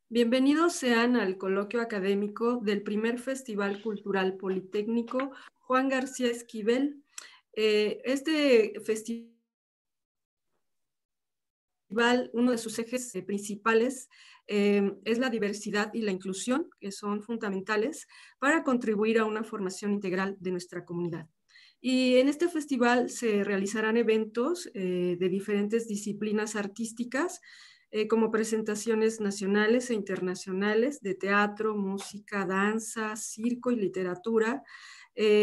Bienvenidos sean al coloquio académico del primer Festival Cultural Politécnico Juan García Esquivel. Este festival, uno de sus ejes principales es la diversidad y la inclusión, que son fundamentales para contribuir a una formación integral de nuestra comunidad. Y en este festival se realizarán eventos de diferentes disciplinas artísticas, como presentaciones nacionales e internacionales de teatro, música, danza, circo y literatura,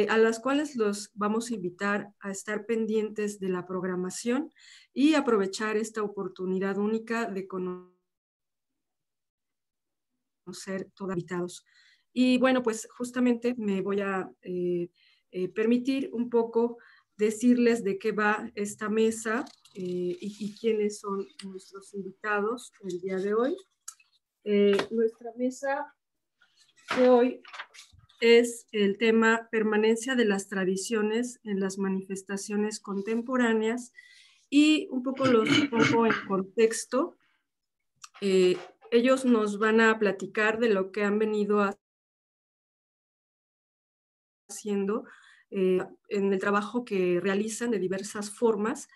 a las cuales los vamos a invitar a estar pendientes de la programación y aprovechar esta oportunidad única de conocer todos invitados. Y bueno, pues justamente me voy a permitir un poco decirles de qué va esta mesa y quiénes son nuestros invitados el día de hoy. Nuestra mesa de hoy es el tema permanencia de las tradiciones en las manifestaciones contemporáneas y un poco los pongo en contexto. Ellos nos van a platicar de lo que han venido haciendo en el trabajo que realizan de diversas formas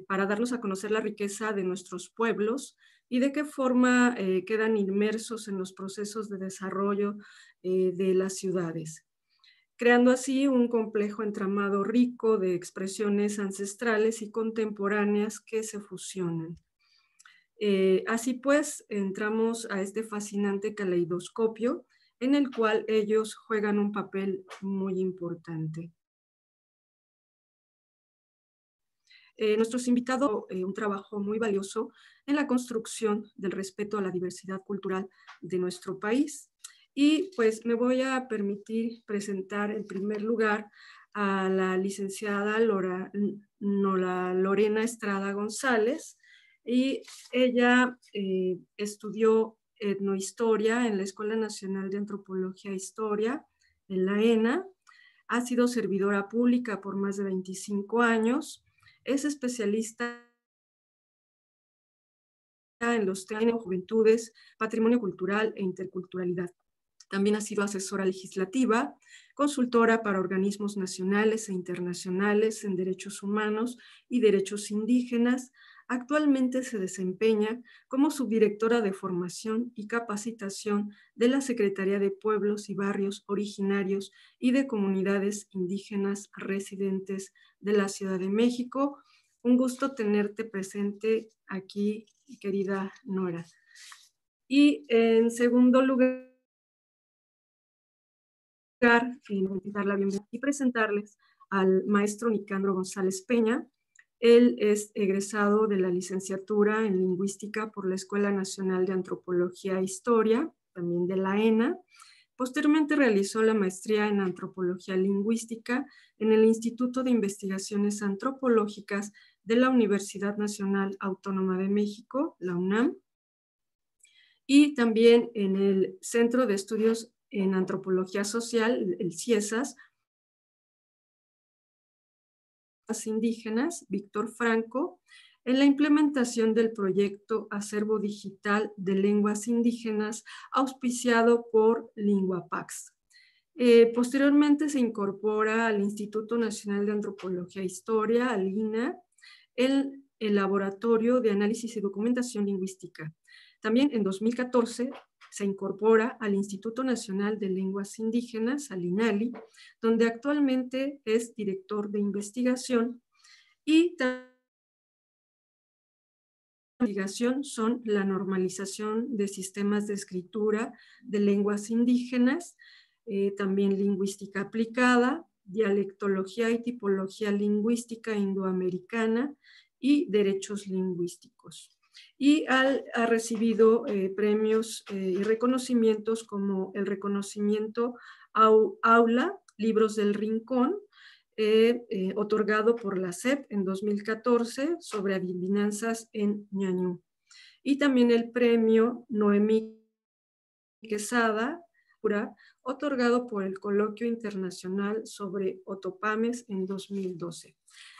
para darnos a conocer la riqueza de nuestros pueblos y de qué forma quedan inmersos en los procesos de desarrollo de las ciudades, creando así un complejo entramado rico de expresiones ancestrales y contemporáneas que se fusionan. Así pues, entramos a este fascinante caleidoscopio en el cual ellos juegan un papel muy importante. Nuestros invitados un trabajo muy valioso en la construcción del respeto a la diversidad cultural de nuestro país. Y pues me voy a permitir presentar en primer lugar a la licenciada Lorena Estrada González, y ella estudió etnohistoria en la Escuela Nacional de Antropología e Historia, en la ENA, ha sido servidora pública por más de 25 años, es especialista en los temas de juventudes, patrimonio cultural e interculturalidad. También ha sido asesora legislativa, consultora para organismos nacionales e internacionales en derechos humanos y derechos indígenas. Actualmente se desempeña como subdirectora de formación y capacitación de la Secretaría de Pueblos y Barrios Originarios y de Comunidades Indígenas Residentes de la Ciudad de México. Un gusto tenerte presente aquí, querida Nora. Y en segundo lugar, dar la bienvenida y presentarles al maestro Nicandro González Peña. Él es egresado de la licenciatura en Lingüística por la Escuela Nacional de Antropología e Historia, también de la ENA. Posteriormente realizó la maestría en Antropología Lingüística en el Instituto de Investigaciones Antropológicas de la Universidad Nacional Autónoma de México, la UNAM, y también en el Centro de Estudios en Antropología Social, el CIESAS, indígenas, Víctor Franco, en la implementación del proyecto Acervo Digital de Lenguas Indígenas, auspiciado por LinguaPax. Posteriormente se incorpora al Instituto Nacional de Antropología e Historia, al INA, el Laboratorio de Análisis y Documentación Lingüística. También en 2014 se incorpora al Instituto Nacional de Lenguas Indígenas, al INALI, donde actualmente es director de investigación, y investigación son la normalización de sistemas de escritura de lenguas indígenas, también lingüística aplicada, dialectología y tipología lingüística indoamericana y derechos lingüísticos. Y ha recibido premios y reconocimientos como el reconocimiento Aula, Libros del Rincón, otorgado por la SEP en 2014 sobre adivinanzas en ñañú. Y también el premio Noemí Quesada, otorgado por el Coloquio Internacional sobre Otopames en 2012.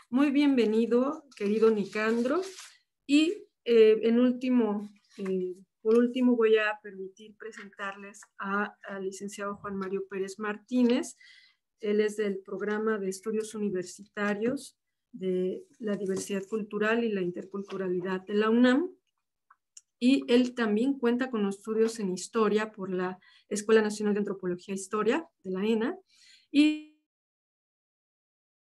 Muy bienvenido, querido Nicandro. Y en último Por último, voy a permitir presentarles al licenciado Juan Mario Pérez Martínez. Él es del programa de estudios universitarios de la diversidad cultural y la interculturalidad de la UNAM. Y él también cuenta con estudios en historia por la Escuela Nacional de Antropología e Historia de la ENA y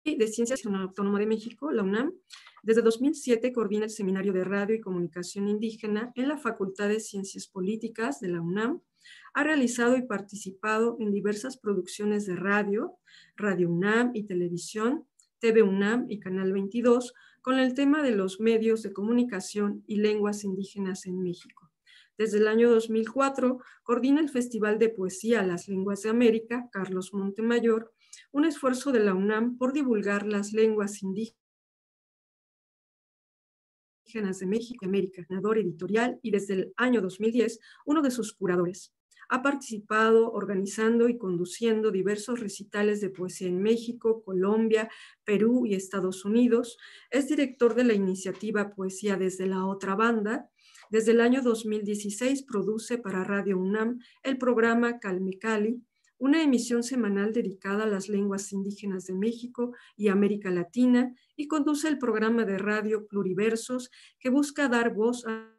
de Ciencias Autónoma de México, la UNAM. Desde 2007 coordina el Seminario de Radio y Comunicación Indígena en la Facultad de Ciencias Políticas de la UNAM. Ha realizado y participado en diversas producciones de radio, Radio UNAM y televisión, TV UNAM y Canal 22, con el tema de los medios de comunicación y lenguas indígenas en México. Desde el año 2004 coordina el Festival de Poesía Las Lenguas de América, Carlos Montemayor, un esfuerzo de la UNAM por divulgar las lenguas indígenas de México y América, ganador editorial y desde el año 2010 uno de sus curadores. Ha participado organizando y conduciendo diversos recitales de poesía en México, Colombia, Perú y Estados Unidos. Es director de la iniciativa Poesía desde la otra banda. Desde el año 2016 produce para Radio UNAM el programa Calmecali, una emisión semanal dedicada a las lenguas indígenas de México y América Latina, y conduce el programa de radio Pluriversos, que busca dar voz a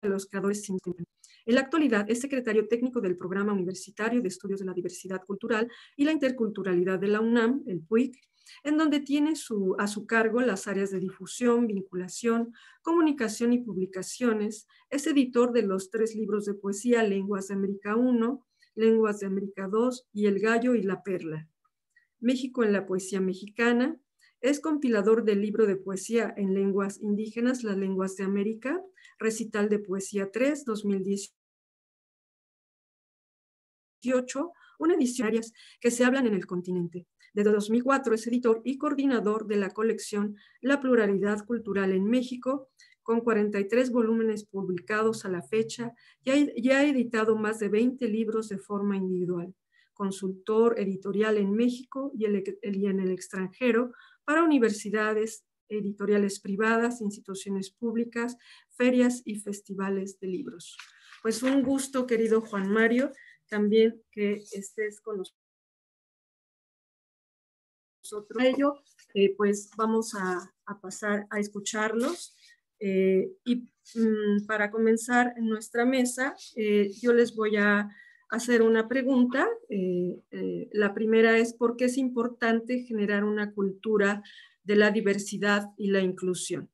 los creadores indígenas. En la actualidad es secretario técnico del Programa Universitario de Estudios de la Diversidad Cultural y la Interculturalidad de la UNAM, el PUIC, en donde tiene a su cargo las áreas de difusión, vinculación, comunicación y publicaciones. Es editor de los 3 libros de poesía Lenguas de América 1, Lenguas de América 2 y El Gallo y la Perla. México en la poesía mexicana. Es compilador del libro de poesía en lenguas indígenas, Las Lenguas de América, Recital de Poesía 3, 2018, una edición que se hablan en el continente. Desde 2004 es editor y coordinador de la colección La Pluralidad Cultural en México, con 43 volúmenes publicados a la fecha, y ha editado más de 20 libros de forma individual. Consultor editorial en México y en el extranjero para universidades, editoriales privadas, instituciones públicas, ferias y festivales de libros. Pues un gusto, querido Juan Mario, también que estés con nosotros. Ello, pues vamos a pasar a escucharlos. Para comenzar en nuestra mesa, yo les voy a hacer una pregunta. La primera es: ¿por qué es importante generar una cultura de la diversidad y la inclusión?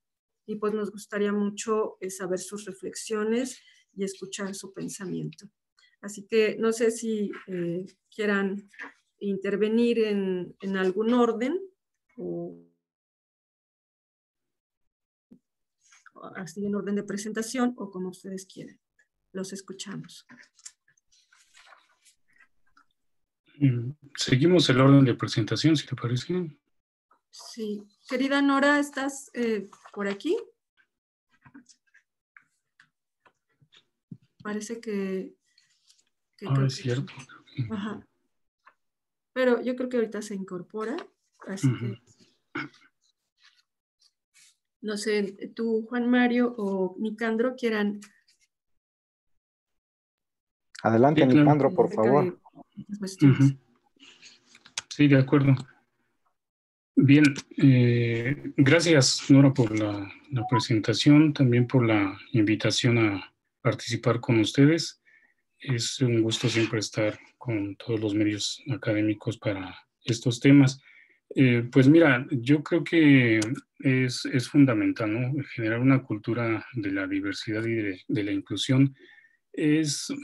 Y pues nos gustaría mucho saber sus reflexiones y escuchar su pensamiento. Así que no sé si quieran intervenir en algún orden o así en orden de presentación o como ustedes quieran. Los escuchamos. Seguimos el orden de presentación, si te parece. Sí. Querida Nora, ¿estás por aquí? Parece que es cierto. Ajá. Pero yo creo que ahorita se incorpora, así que no sé, tú, Juan Mario o Nicandro, quieran. Adelante, sí, Nicandro, por favor. Sí, de acuerdo. Bien, gracias, Nora, por la presentación, también por la invitación a participar con ustedes. Es un gusto siempre estar con todos los medios académicos para estos temas. Pues mira, yo creo que es fundamental, ¿no? Generar una cultura de la diversidad y de la inclusión.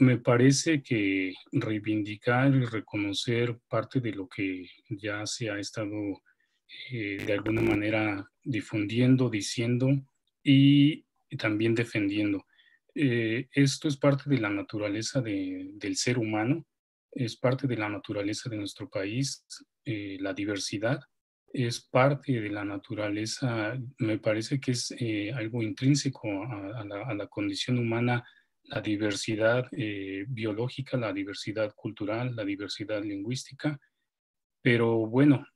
Me parece que reivindicar y reconocer parte de lo que ya se ha estado de alguna manera difundiendo, diciendo y también defendiendo. Esto es parte de la naturaleza del ser humano, es parte de la naturaleza de nuestro país, la diversidad es parte de la naturaleza, me parece que es algo intrínseco a la condición humana, la diversidad biológica, la diversidad cultural, la diversidad lingüística, pero bueno,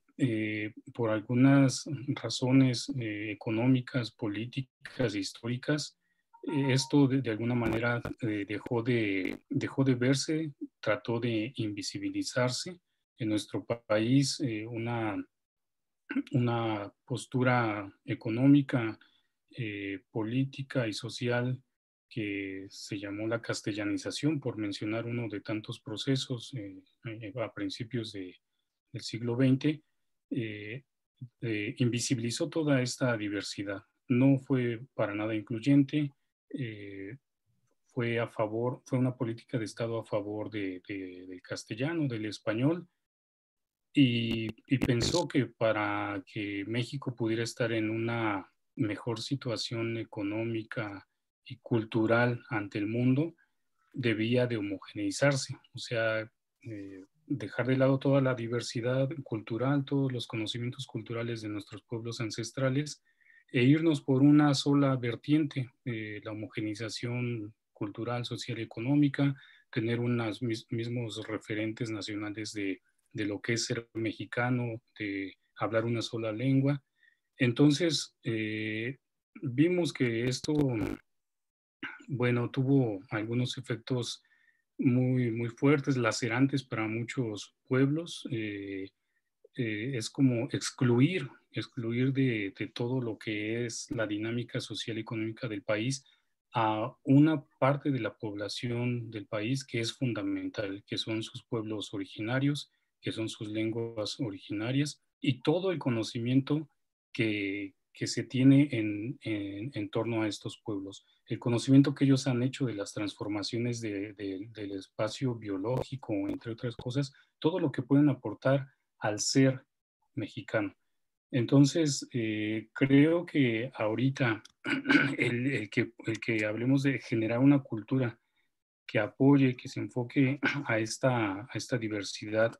por algunas razones económicas, políticas, históricas, Esto de alguna manera dejó de verse, trató de invisibilizarse. En nuestro país una postura económica, política y social que se llamó la castellanización, por mencionar uno de tantos procesos a principios del siglo XX, invisibilizó toda esta diversidad. No fue para nada incluyente, fue una política de Estado a favor del castellano, del español, y pensó que para que México pudiera estar en una mejor situación económica y cultural ante el mundo, debía de homogeneizarse, o sea, dejar de lado toda la diversidad cultural, todos los conocimientos culturales de nuestros pueblos ancestrales e irnos por una sola vertiente, la homogenización cultural, social y económica, tener unos mismos referentes nacionales de lo que es ser mexicano, de hablar una sola lengua. Entonces, vimos que esto, bueno, tuvo algunos efectos muy fuertes, lacerantes para muchos pueblos. Es como excluir de todo lo que es la dinámica social y económica del país a una parte de la población del país que es fundamental, que son sus pueblos originarios, que son sus lenguas originarias y todo el conocimiento que se tiene en torno a estos pueblos. El conocimiento que ellos han hecho de las transformaciones del espacio biológico, entre otras cosas, todo lo que pueden aportar al ser mexicano. Entonces, creo que ahorita el que hablemos de generar una cultura que apoye, que se enfoque a esta diversidad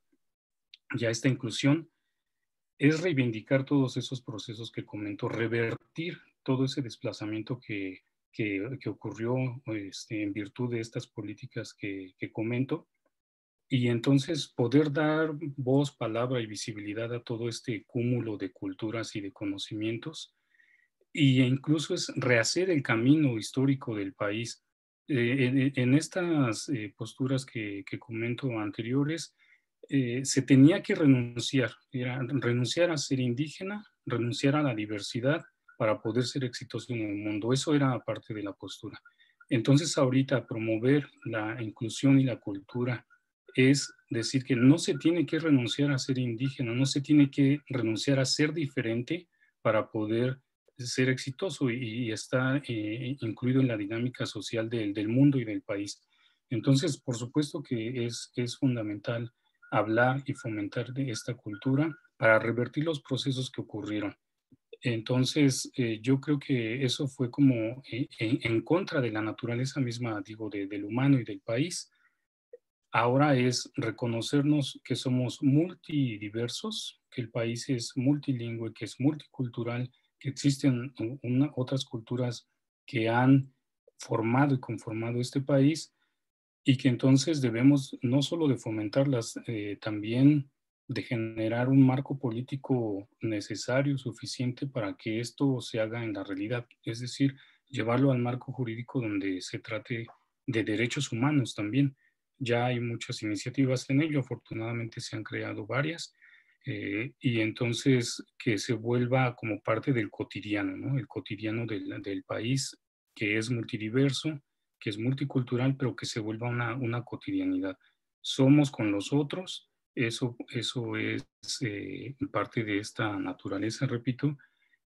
y a esta inclusión, es reivindicar todos esos procesos que comento, revertir todo ese desplazamiento que ocurrió en virtud de estas políticas que comento, y entonces poder dar voz, palabra y visibilidad a todo este cúmulo de culturas y de conocimientos, y incluso es rehacer el camino histórico del país. En estas posturas que comento anteriores, se tenía que renunciar a ser indígena, renunciar a la diversidad para poder ser exitoso en el mundo. Eso era parte de la postura. Entonces ahorita promover la inclusión y la cultura es decir que no se tiene que renunciar a ser indígena, no se tiene que renunciar a ser diferente para poder ser exitoso y estar incluido en la dinámica social del mundo y del país. Entonces, por supuesto que es fundamental hablar y fomentar de esta cultura para revertir los procesos que ocurrieron. Entonces, yo creo que eso fue como en contra de la naturaleza misma, digo, del humano y del país. Ahora es reconocernos que somos multidiversos, que el país es multilingüe, que es multicultural, que existen otras culturas que han formado y conformado este país, y que entonces debemos no solo de fomentarlas, también de generar un marco político necesario, suficiente para que esto se haga en la realidad, es decir, llevarlo al marco jurídico donde se trate de derechos humanos también. Ya hay muchas iniciativas en ello, afortunadamente se han creado varias, y entonces que se vuelva como parte del cotidiano, ¿no? El cotidiano del país, que es multidiverso, que es multicultural, pero que se vuelva una cotidianidad. Somos con los otros, eso es parte de esta naturaleza, repito,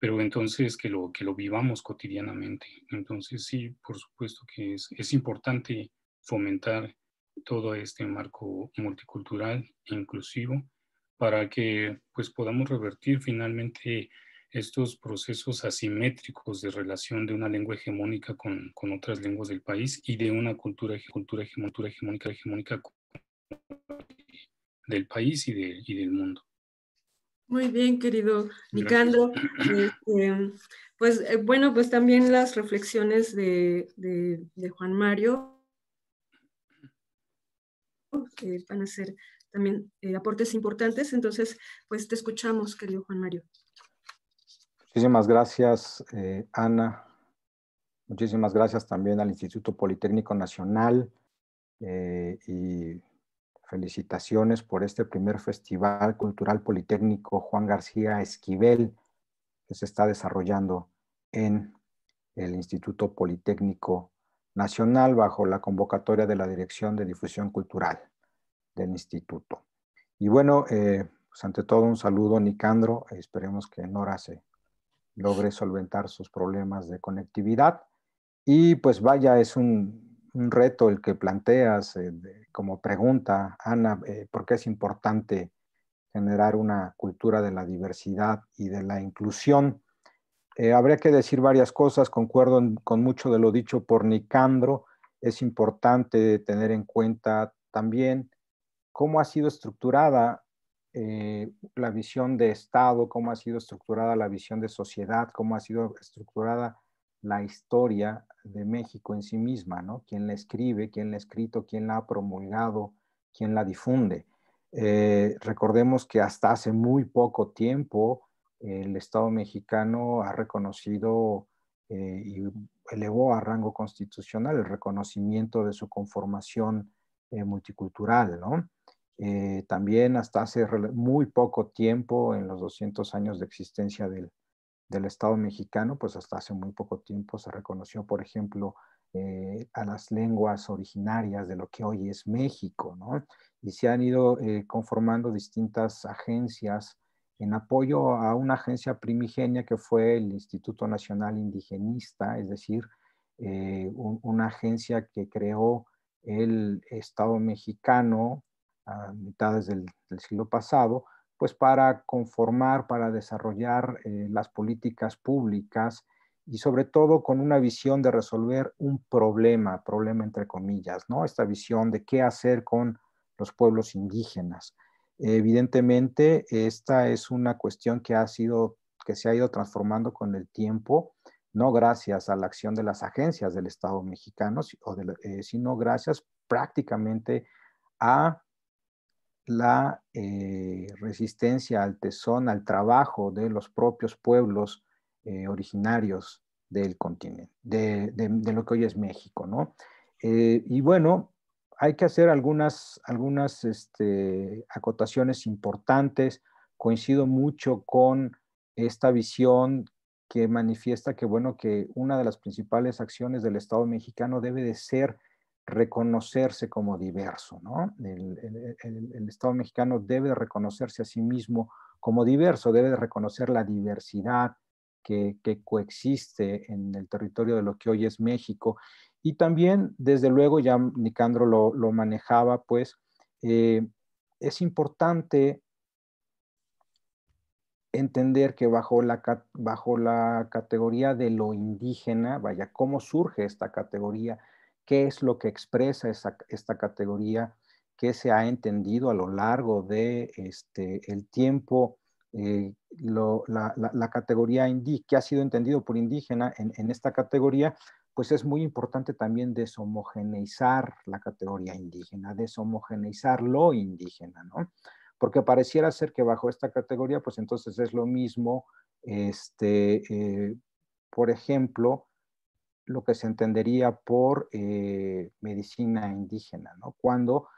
pero entonces que lo vivamos cotidianamente. Entonces sí, por supuesto que es importante fomentar todo este marco multicultural e inclusivo para que pues podamos revertir finalmente estos procesos asimétricos de relación de una lengua hegemónica con otras lenguas del país y de una cultura hegemónica del país y del mundo. Muy bien, querido Nicandro. Pues bueno, pues también las reflexiones de Juan Mario van a ser también aportes importantes. Entonces, pues te escuchamos, querido Juan Mario. Muchísimas gracias, Ana. Muchísimas gracias también al Instituto Politécnico Nacional y felicitaciones por este primer Festival Cultural Politécnico Juan García Esquivel que se está desarrollando en el Instituto Politécnico Nacional bajo la convocatoria de la Dirección de Difusión Cultural del Instituto. Y bueno, pues ante todo un saludo, Nicandro. Esperemos que Nora se logre solventar sus problemas de conectividad. Y pues vaya, es un reto el que planteas como pregunta, Ana, ¿por qué es importante generar una cultura de la diversidad y de la inclusión? Habría que decir varias cosas, concuerdo con mucho de lo dicho por Nicandro. Es importante tener en cuenta también cómo ha sido estructurada la visión de Estado, cómo ha sido estructurada la visión de sociedad, cómo ha sido estructurada la historia de México en sí misma, ¿no? ¿Quién la escribe, quién la ha escrito, quién la ha promulgado, quién la difunde? Recordemos que hasta hace muy poco tiempo el Estado mexicano ha reconocido y elevó a rango constitucional el reconocimiento de su conformación multicultural, ¿no? También hasta hace muy poco tiempo, en los 200 años de existencia del Estado mexicano, pues hasta hace muy poco tiempo se reconoció, por ejemplo, a las lenguas originarias de lo que hoy es México, ¿no? Y se han ido conformando distintas agencias en apoyo a una agencia primigenia que fue el Instituto Nacional Indigenista, es decir, una agencia que creó el Estado mexicano a mitades del siglo pasado, pues para conformar, para desarrollar las políticas públicas y sobre todo con una visión de resolver un problema entre comillas, ¿no? Esta visión de qué hacer con los pueblos indígenas. Evidentemente, esta es una cuestión que se ha ido transformando con el tiempo, no gracias a la acción de las agencias del Estado mexicano, sino gracias prácticamente a la resistencia al tesón, al trabajo de los propios pueblos originarios del continente, de lo que hoy es México, ¿no? Y bueno, hay que hacer algunas acotaciones importantes. Coincido mucho con esta visión que manifiesta que, bueno, que una de las principales acciones del Estado mexicano debe de ser reconocerse como diverso, ¿no? El Estado mexicano debe de reconocerse a sí mismo como diverso, debe de reconocer la diversidad que coexiste en el territorio de lo que hoy es México. Y también, desde luego, ya Nicandro lo manejaba, pues es importante entender que bajo la categoría de lo indígena, vaya, cómo surge esta categoría, qué es lo que expresa esta categoría, qué se ha entendido a lo largo de el tiempo, la categoría que ha sido entendido por indígena en esta categoría, pues es muy importante también deshomogeneizar la categoría indígena, deshomogeneizar lo indígena, ¿no? Porque pareciera ser que bajo esta categoría, pues entonces es lo mismo, por ejemplo, lo que se entendería por medicina indígena, ¿no? Cuando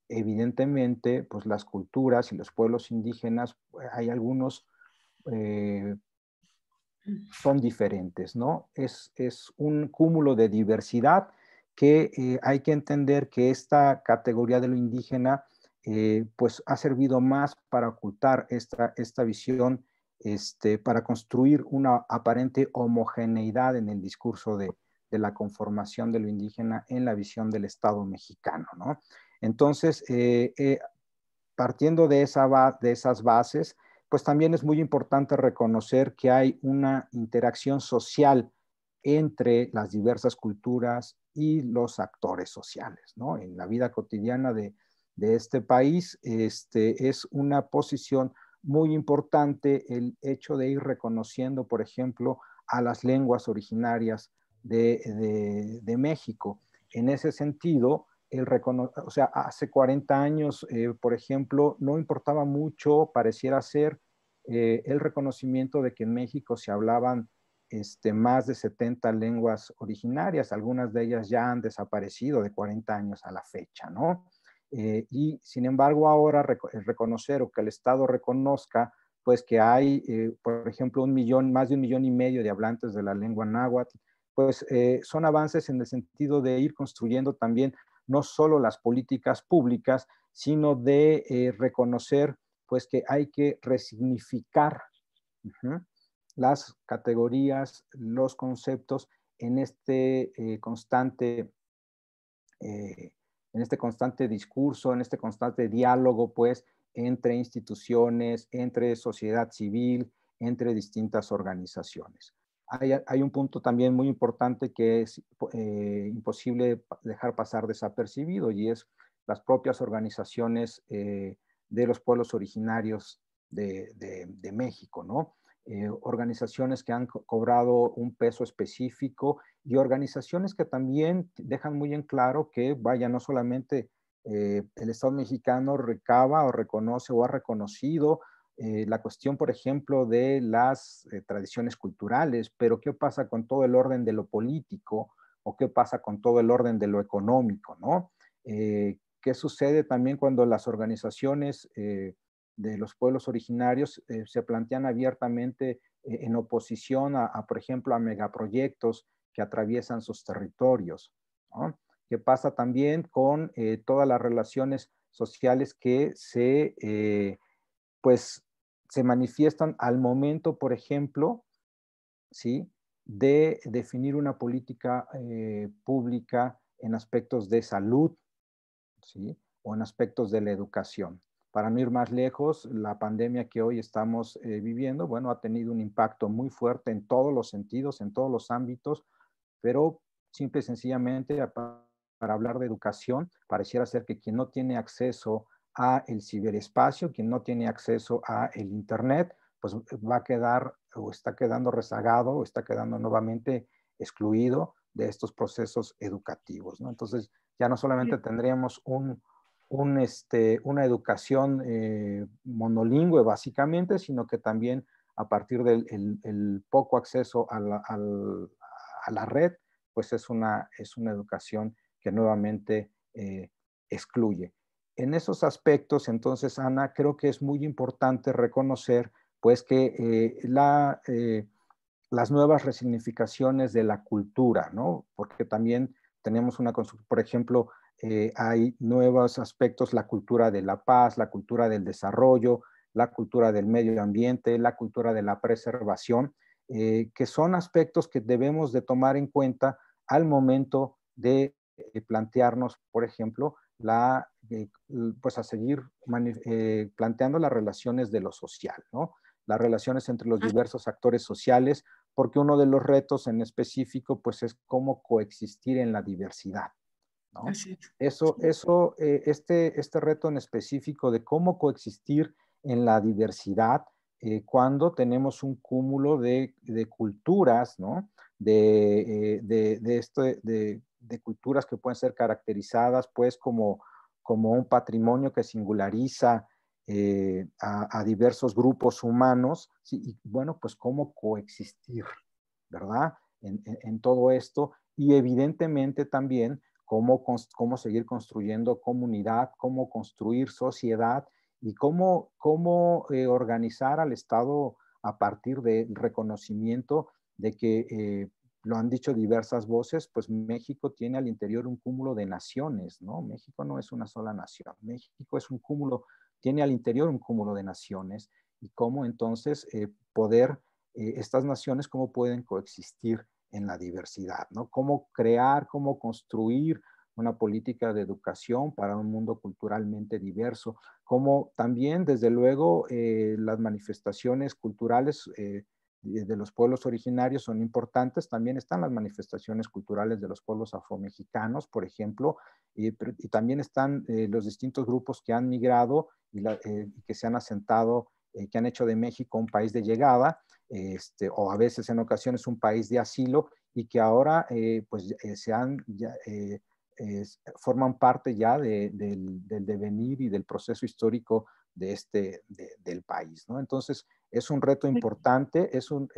evidentemente, pues las culturas y los pueblos indígenas, hay algunos, son diferentes, ¿no? Es un cúmulo de diversidad que hay que entender que esta categoría de lo indígena pues ha servido más para ocultar esta visión, para construir una aparente homogeneidad en el discurso de la conformación de lo indígena en la visión del Estado mexicano, ¿no? Entonces, partiendo de esas bases, pues también es muy importante reconocer que hay una interacción social entre las diversas culturas y los actores sociales, ¿no? En la vida cotidiana de este país, es una posición muy importante el hecho de ir reconociendo, por ejemplo, a las lenguas originarias de México. En ese sentido, o sea, hace 40 años, por ejemplo, no importaba mucho, pareciera ser, el reconocimiento de que en México se hablaban más de 70 lenguas originarias, algunas de ellas ya han desaparecido de 40 años a la fecha, ¿no? Y sin embargo ahora reconocer o que el Estado reconozca pues que hay, por ejemplo, más de 1,5 millones de hablantes de la lengua náhuatl, pues son avances en el sentido de ir construyendo también no solo las políticas públicas, sino de reconocer pues que hay que resignificar las categorías, los conceptos en este constante discurso, en este constante diálogo, pues, entre instituciones, entre sociedad civil, entre distintas organizaciones. Hay un punto también muy importante que es imposible dejar pasar desapercibido, y es las propias organizaciones de los pueblos originarios de México, ¿no? Organizaciones que han cobrado un peso específico y organizaciones que también dejan muy en claro que, vaya, no solamente el Estado mexicano recaba o reconoce o ha reconocido la cuestión, por ejemplo, de las tradiciones culturales, pero ¿qué pasa con todo el orden de lo político o qué pasa con todo el orden de lo económico, ¿no? ¿Qué sucede también cuando las organizaciones de los pueblos originarios se plantean abiertamente en oposición por ejemplo, a megaproyectos que atraviesan sus territorios, ¿no? ¿Qué pasa también con todas las relaciones sociales que pues, se manifiestan al momento, por ejemplo, ¿sí?, de definir una política pública en aspectos de salud, ¿sí?, o en aspectos de la educación? Para no ir más lejos, la pandemia que hoy estamos viviendo, bueno, ha tenido un impacto muy fuerte en todos los sentidos, en todos los ámbitos, pero simple y sencillamente para hablar de educación, pareciera ser que quien no tiene acceso a el ciberespacio, quien no tiene acceso a el internet, pues va a quedar o está quedando rezagado o está quedando nuevamente excluido de estos procesos educativos, ¿no? Entonces, ya no solamente tendríamos una educación monolingüe básicamente, sino que también a partir del el poco acceso a la red, pues es una educación que nuevamente excluye. En esos aspectos, entonces, Ana, creo que es muy importante reconocer pues que las nuevas resignificaciones de la cultura, ¿no? Porque también tenemos por ejemplo, hay nuevos aspectos, la cultura de la paz, la cultura del desarrollo, la cultura del medio ambiente, la cultura de la preservación, que son aspectos que debemos de tomar en cuenta al momento de plantearnos, por ejemplo, pues a seguir planteando las relaciones de lo social, ¿no? Las relaciones entre los diversos actores sociales, porque uno de los retos en específico, pues es cómo coexistir en la diversidad, ¿no? Así es. Este reto en específico de cómo coexistir en la diversidad cuando tenemos un cúmulo de culturas, ¿no? De culturas que pueden ser caracterizadas pues como un patrimonio que singulariza a diversos grupos humanos, ¿sí? Y bueno, pues cómo coexistir, ¿verdad? En todo esto, y evidentemente también cómo seguir construyendo comunidad, cómo construir sociedad y cómo organizar al Estado a partir del reconocimiento de que, lo han dicho diversas voces, pues México tiene al interior un cúmulo de naciones, ¿no? México no es una sola nación, México es un cúmulo, tiene al interior un cúmulo de naciones, y cómo entonces estas naciones, cómo pueden coexistir en la diversidad, ¿no? Cómo crear, cómo construir una política de educación para un mundo culturalmente diverso, como también, desde luego, las manifestaciones culturales de los pueblos originarios son importantes. También están las manifestaciones culturales de los pueblos afromexicanos, por ejemplo, y también están los distintos grupos que han migrado y que se han asentado, que han hecho de México un país de llegada, o a veces en ocasiones un país de asilo, y que ahora pues forman parte ya del devenir y del proceso histórico del país, ¿no? Entonces, es un reto importante, es un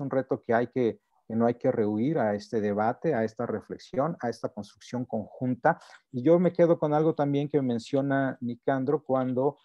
reto que no hay que rehuir a este debate, a esta reflexión, a esta construcción conjunta. Y yo me quedo con algo también que menciona Nicandro cuando,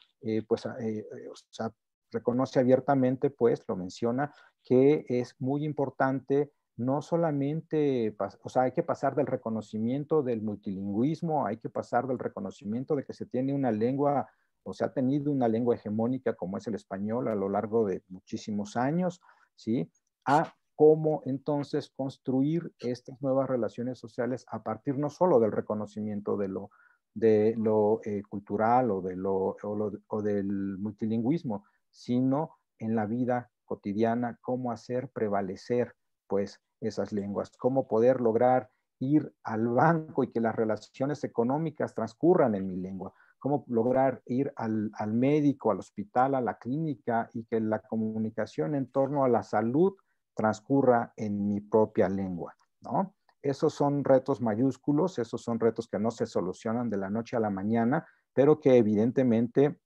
o sea, reconoce abiertamente, pues, lo menciona, que es muy importante no solamente, o sea, hay que pasar del reconocimiento del multilingüismo, hay que pasar del reconocimiento de que se tiene una lengua, o se ha tenido una lengua hegemónica como es el español a lo largo de muchísimos años, ¿sí? A cómo entonces construir estas nuevas relaciones sociales a partir no solo del reconocimiento de lo cultural o del multilingüismo, sino en la vida cotidiana, cómo hacer prevalecer pues esas lenguas, cómo poder lograr ir al banco y que las relaciones económicas transcurran en mi lengua, cómo lograr ir al médico, al hospital, a la clínica y que la comunicación en torno a la salud transcurra en mi propia lengua, ¿no? Esos son retos mayúsculos, esos son retos que no se solucionan de la noche a la mañana, pero que evidentemente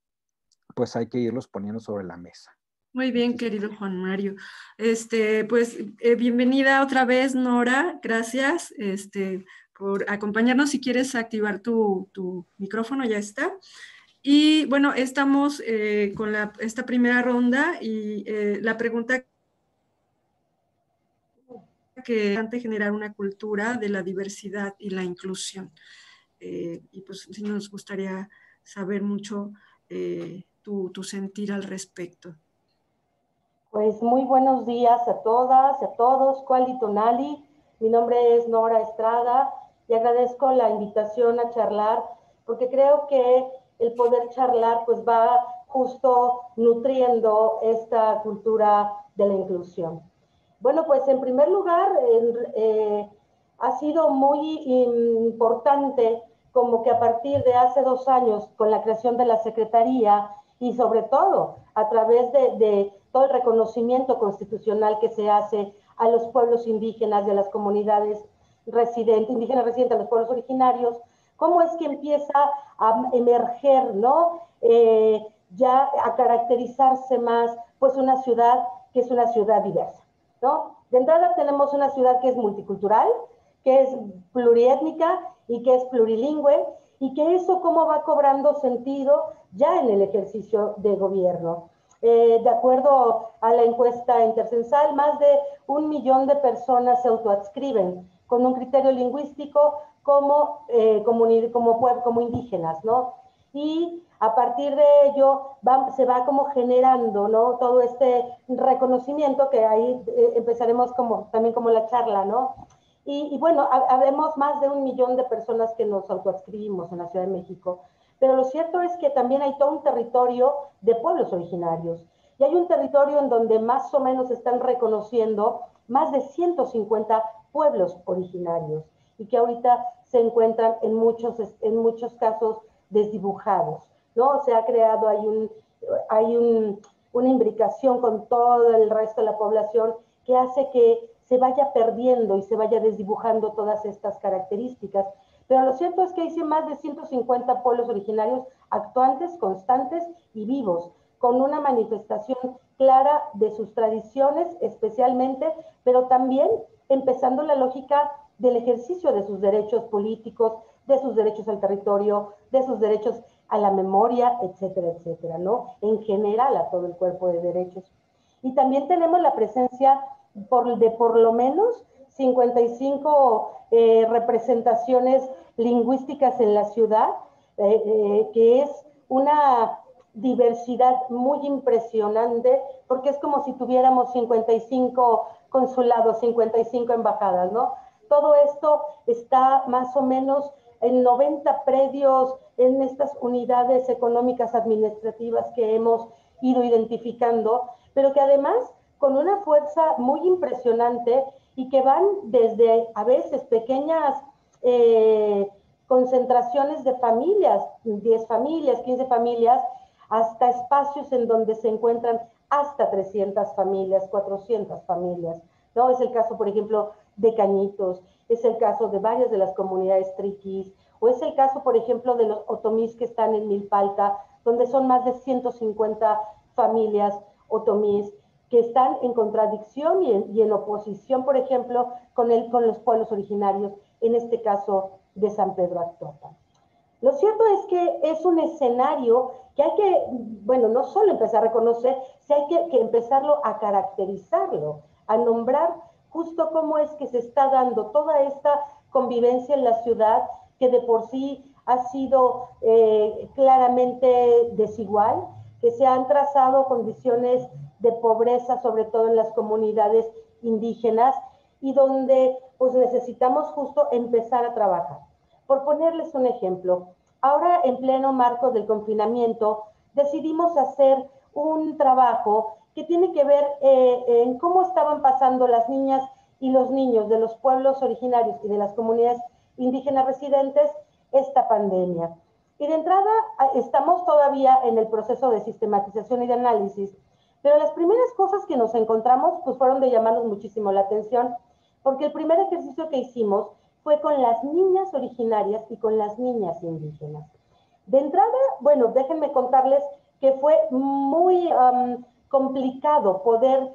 pues hay que irlos poniendo sobre la mesa. Muy bien, querido Juan Mario. Bienvenida otra vez, Nora. Gracias por acompañarnos. Si quieres activar tu micrófono, ya está. Y bueno, estamos con esta primera ronda y la pregunta que antes generar una cultura de la diversidad y la inclusión. Y pues sí nos gustaría saber mucho tu sentir al respecto. Pues muy buenos días a todas, a todos. Kuali Tonali, mi nombre es Nora Estrada y agradezco la invitación a charlar porque creo que el poder charlar pues va justo nutriendo esta cultura de la inclusión. Bueno, pues en primer lugar ha sido muy importante como que a partir de hace 2 años con la creación de la Secretaría y sobre todo a través de todo el reconocimiento constitucional que se hace a los pueblos indígenas y a las comunidades indígenas residentes, a los pueblos originarios, cómo es que empieza a emerger, ¿no? Ya a caracterizarse más, pues una ciudad que es una ciudad diversa, ¿no? De entrada tenemos una ciudad que es multicultural, que es pluriétnica y que es plurilingüe, y que eso cómo va cobrando sentido ya en el ejercicio de gobierno. De acuerdo a la encuesta intercensal, más de 1 millón de personas se autoadscriben con un criterio lingüístico como indígenas, ¿no? Y a partir de ello se va como generando, ¿no? Todo este reconocimiento que ahí empezaremos también como la charla, ¿no? Y bueno, habemos más de 1 millón de personas que nos autoadscribimos en la Ciudad de México, pero lo cierto es que también hay todo un territorio de pueblos originarios, y hay un territorio en donde más o menos están reconociendo más de 150 pueblos originarios, y que ahorita se encuentran en muchos casos desdibujados, ¿no? Se ha creado, una imbricación con todo el resto de la población que hace que se vaya perdiendo y se vaya desdibujando todas estas características. Pero lo cierto es que hay más de 150 pueblos originarios actuantes, constantes y vivos, con una manifestación clara de sus tradiciones especialmente, pero también empezando la lógica del ejercicio de sus derechos políticos, de sus derechos al territorio, de sus derechos a la memoria, etcétera, etcétera, ¿no? En general a todo el cuerpo de derechos. Y también tenemos la presencia de por lo menos 55 representaciones lingüísticas en la ciudad, que es una diversidad muy impresionante, porque es como si tuviéramos 55 consulados, 55 embajadas, ¿no? Todo esto está más o menos en 90 predios, en estas unidades económicas administrativas que hemos ido identificando, pero que además con una fuerza muy impresionante y que van desde a veces pequeñas concentraciones de familias, 10 familias, 15 familias, hasta espacios en donde se encuentran hasta 300 familias, 400 familias, ¿no? Es el caso, por ejemplo, de Cañitos, es el caso de varias de las comunidades triquis, o es el caso, por ejemplo, de los otomís que están en Milpalta, donde son más de 150 familias otomíes que están en contradicción y en oposición, por ejemplo, con los pueblos originarios, en este caso de San Pedro Actopan. Lo cierto es que es un escenario que hay que, bueno, no solo empezar a reconocer, sino hay que empezarlo a caracterizarlo, a nombrar justo cómo es que se está dando toda esta convivencia en la ciudad, que de por sí ha sido claramente desigual, que se han trazado condiciones de pobreza, sobre todo en las comunidades indígenas, y donde pues necesitamos justo empezar a trabajar. Por ponerles un ejemplo, ahora en pleno marco del confinamiento, decidimos hacer un trabajo que tiene que ver en cómo estaban pasando las niñas y los niños de los pueblos originarios y de las comunidades indígenas residentes esta pandemia. Y de entrada estamos todavía en el proceso de sistematización y de análisis, pero las primeras cosas que nos encontramos pues fueron de llamarnos muchísimo la atención, porque el primer ejercicio que hicimos fue con las niñas originarias y con las niñas indígenas. De entrada, bueno, déjenme contarles que fue muy complicado poder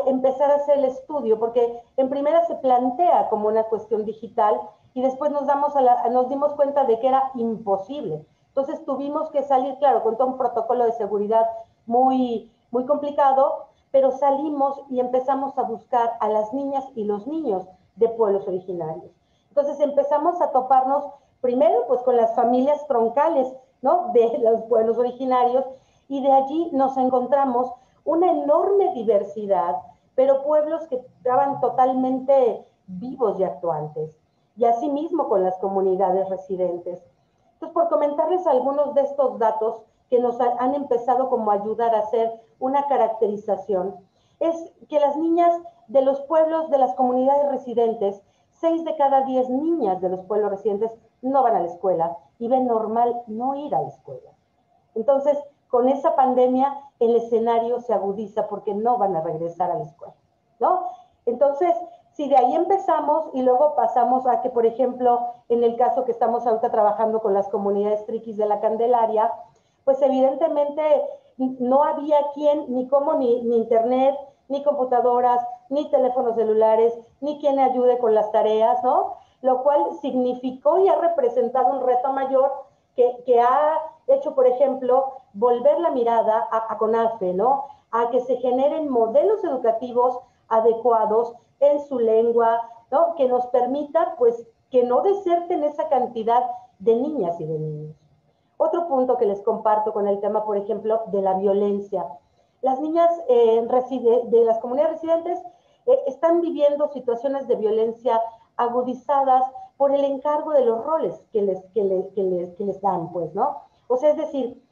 empezar a hacer el estudio, porque en primera se plantea como una cuestión digital y después nos dimos cuenta de que era imposible. Entonces tuvimos que salir, claro, con todo un protocolo de seguridad muy complicado, pero salimos y empezamos a buscar a las niñas y los niños de pueblos originarios. Entonces empezamos a toparnos primero pues con las familias troncales, ¿no?, de los pueblos originarios, y de allí nos encontramos una enorme diversidad, pero pueblos que estaban totalmente vivos y actuantes, y asimismo con las comunidades residentes. Entonces, por comentarles algunos de estos datos que nos han empezado como a ayudar a hacer una caracterización, es que las niñas de los pueblos, de las comunidades residentes, 6 de cada 10 niñas de los pueblos residentes no van a la escuela y ven normal no ir a la escuela. Entonces, con esa pandemia, el escenario se agudiza porque no van a regresar a la escuela, ¿no? Entonces, si de ahí empezamos y luego pasamos a que, por ejemplo, en el caso que estamos ahorita trabajando con las comunidades triquis de la Candelaria, pues evidentemente no había quien, ni cómo, ni internet, ni computadoras, ni teléfonos celulares, ni quien ayude con las tareas, ¿no? Lo cual significó y ha representado un reto mayor que ha hecho, por ejemplo, volver la mirada a CONAFE, ¿no? A que se generen modelos educativos adecuados en su lengua, ¿no?, que nos permita, pues, que no deserten esa cantidad de niñas y de niños. Otro punto que les comparto con el tema, por ejemplo, de la violencia. Las niñas de las comunidades residentes están viviendo situaciones de violencia agudizadas por el encargo de los roles que les dan, pues, ¿no? O sea, es decir,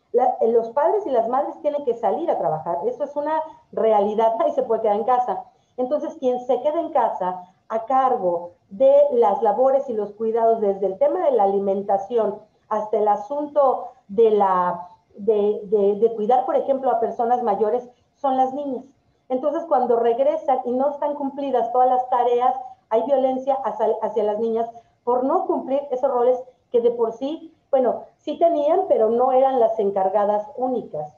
los padres y las madres tienen que salir a trabajar. Eso es una realidad, nadie se puede quedar en casa. Entonces, quien se queda en casa a cargo de las labores y los cuidados, desde el tema de la alimentación hasta el asunto de cuidar, por ejemplo, a personas mayores, son las niñas. Entonces, cuando regresan y no están cumplidas todas las tareas, hay violencia hacia las niñas por no cumplir esos roles que de por sí, bueno, sí tenían, pero no eran las encargadas únicas.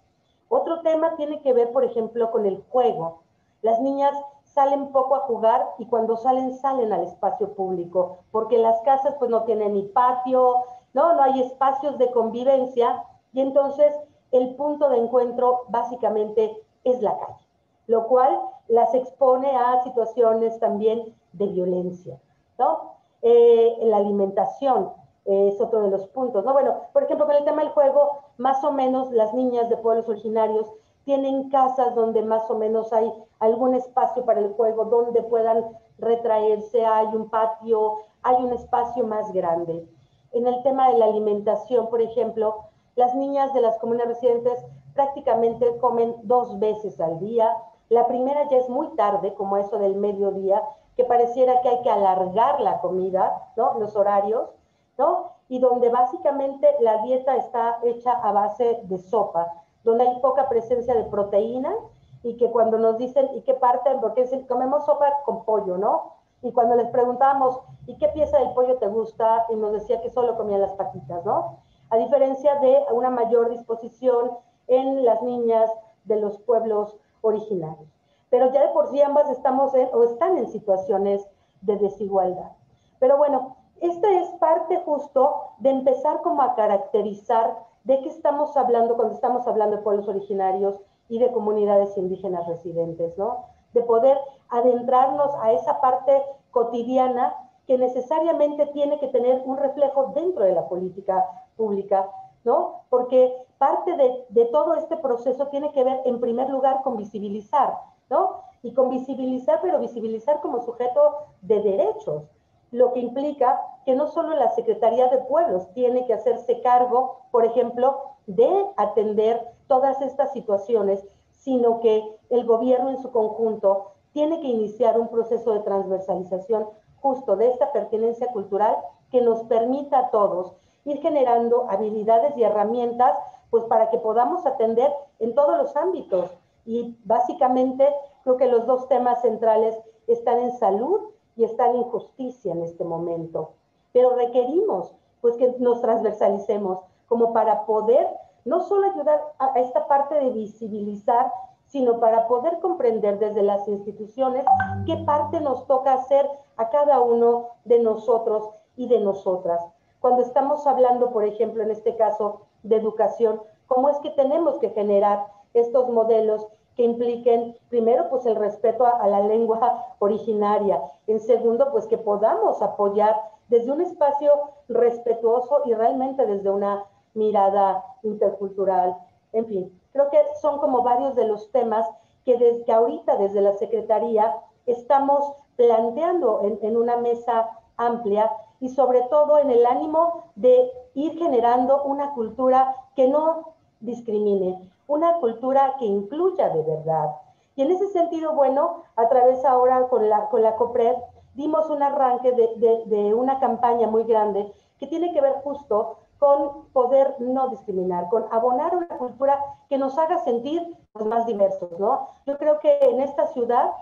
Otro tema tiene que ver, por ejemplo, con el juego. Las niñas salen poco a jugar y cuando salen al espacio público, porque las casas pues no tienen ni patio, no hay espacios de convivencia, y entonces el punto de encuentro básicamente es la calle, lo cual las expone a situaciones también de violencia, ¿no? La alimentación es otro de los puntos, ¿no? Bueno, por ejemplo, con el tema del juego, más o menos las niñas de pueblos originarios tienen casas donde más o menos hay algún espacio para el juego, donde puedan retraerse, hay un patio, hay un espacio más grande. En el tema de la alimentación, por ejemplo, las niñas de las comunidades residentes prácticamente comen 2 veces al día. La primera ya es muy tarde, como eso del mediodía, que pareciera que hay que alargar la comida, ¿no?, los horarios, ¿no? Y donde básicamente la dieta está hecha a base de sopa, donde hay poca presencia de proteína, y que cuando nos dicen, ¿y qué parte? Porque dicen, comemos sopa con pollo, ¿no? Y cuando les preguntábamos, ¿y qué pieza del pollo te gusta? Y nos decía que solo comían las patitas, ¿no? a diferencia de una mayor disposición en las niñas de los pueblos originarios. Pero ya de por sí ambas están en situaciones de desigualdad. Pero bueno, esta es parte justo de empezar como a caracterizar de qué estamos hablando cuando estamos hablando de pueblos originarios y de comunidades indígenas residentes, ¿no? De poder adentrarnos a esa parte cotidiana que necesariamente tiene que tener un reflejo dentro de la política pública, ¿no? Porque parte de todo este proceso tiene que ver, en primer lugar, con visibilizar, ¿no? Y con visibilizar, pero visibilizar como sujeto de derechos, lo que implica que no solo la Secretaría de Pueblos tiene que hacerse cargo, por ejemplo, de atender todas estas situaciones, sino que el gobierno en su conjunto tiene que iniciar un proceso de transversalización justo de esta pertenencia cultural que nos permita a todos ir generando habilidades y herramientas pues para que podamos atender en todos los ámbitos. Y básicamente creo que los dos temas centrales están en salud y están en justicia en este momento. Pero requerimos pues que nos transversalicemos como para poder no solo ayudar a esta parte de visibilizar, sino para poder comprender desde las instituciones qué parte nos toca hacer a cada uno de nosotros y de nosotras. Cuando estamos hablando, por ejemplo, en este caso de educación, cómo es que tenemos que generar estos modelos que impliquen, primero, pues el respeto a la lengua originaria, en segundo, pues que podamos apoyar desde un espacio respetuoso y realmente desde una mirada intercultural. En fin, creo que son como varios de los temas que desde ahorita, desde la Secretaría, estamos planteando en una mesa amplia y sobre todo en el ánimo de ir generando una cultura que no discrimine, una cultura que incluya de verdad. Y en ese sentido, bueno, a través ahora con la COPRED, dimos un arranque de una campaña muy grande que tiene que ver justo con poder no discriminar, con abonar una cultura que nos haga sentir pues, más diversos, ¿no? Yo creo que en esta ciudad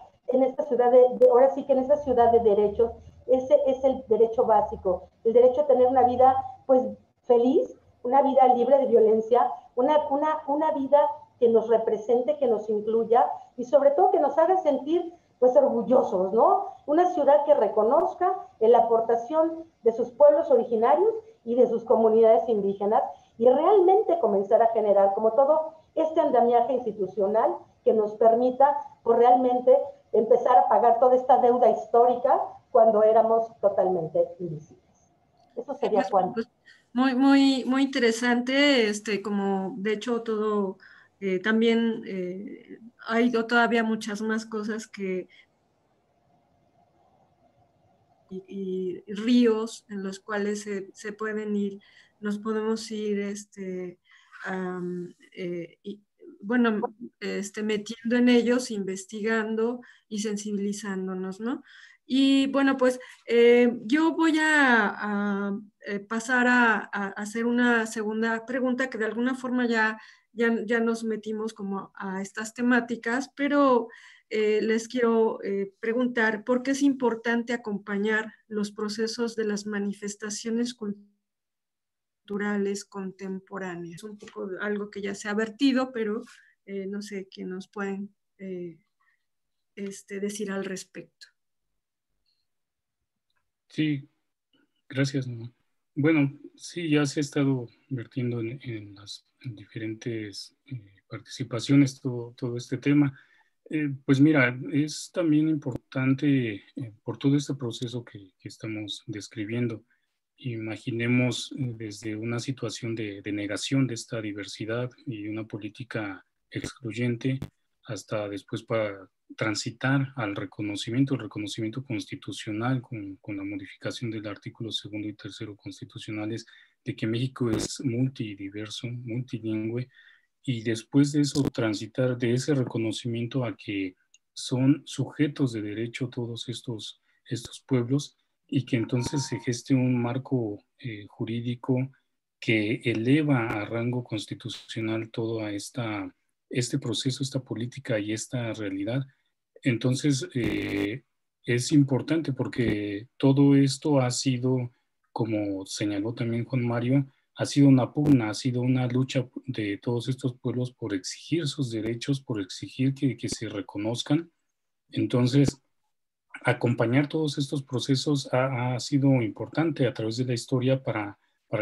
ahora sí que en esta ciudad de derechos, ese es el derecho básico, el derecho a tener una vida pues feliz, una vida libre de violencia, una vida que nos represente, que nos incluya y sobre todo que nos haga sentir pues orgullosos, ¿no? Una ciudad que reconozca la aportación de sus pueblos originarios y de sus comunidades indígenas y realmente comenzar a generar como todo este andamiaje institucional que nos permita pues realmente empezar a pagar toda esta deuda histórica cuando éramos totalmente invisibles. Eso sería cuánto. Pues, muy interesante, como de hecho todo, también hay todavía muchas más cosas y ríos en los cuales se pueden ir, nos podemos ir, bueno, metiendo en ellos, investigando y sensibilizándonos, ¿no? Y bueno, pues yo voy a pasar a hacer una segunda pregunta que de alguna forma ya nos metimos como a estas temáticas, pero les quiero preguntar por qué es importante acompañar los procesos de las manifestaciones culturales contemporáneas. Un poco algo que ya se ha vertido, pero no sé qué nos pueden decir al respecto. Sí, gracias, Norma. Bueno, sí, ya se ha estado vertiendo en las diferentes participaciones todo este tema. Pues mira, es también importante por todo este proceso que estamos describiendo. Imaginemos desde una situación de negación de esta diversidad y una política excluyente hasta después para transitar al reconocimiento, el reconocimiento constitucional con la modificación del artículo 2 y 3 constitucionales de que México es multidiverso, multilingüe, y después de eso transitar de ese reconocimiento a que son sujetos de derecho todos estos pueblos y que entonces se geste un marco jurídico que eleva a rango constitucional todo este proceso, esta política y esta realidad. Entonces, es importante porque todo esto ha sido, como señaló también Juan Mario, ha sido una pugna, ha sido una lucha de todos estos pueblos por exigir sus derechos, por exigir que se reconozcan. Entonces, acompañar todos estos procesos ha sido importante a través de la historia para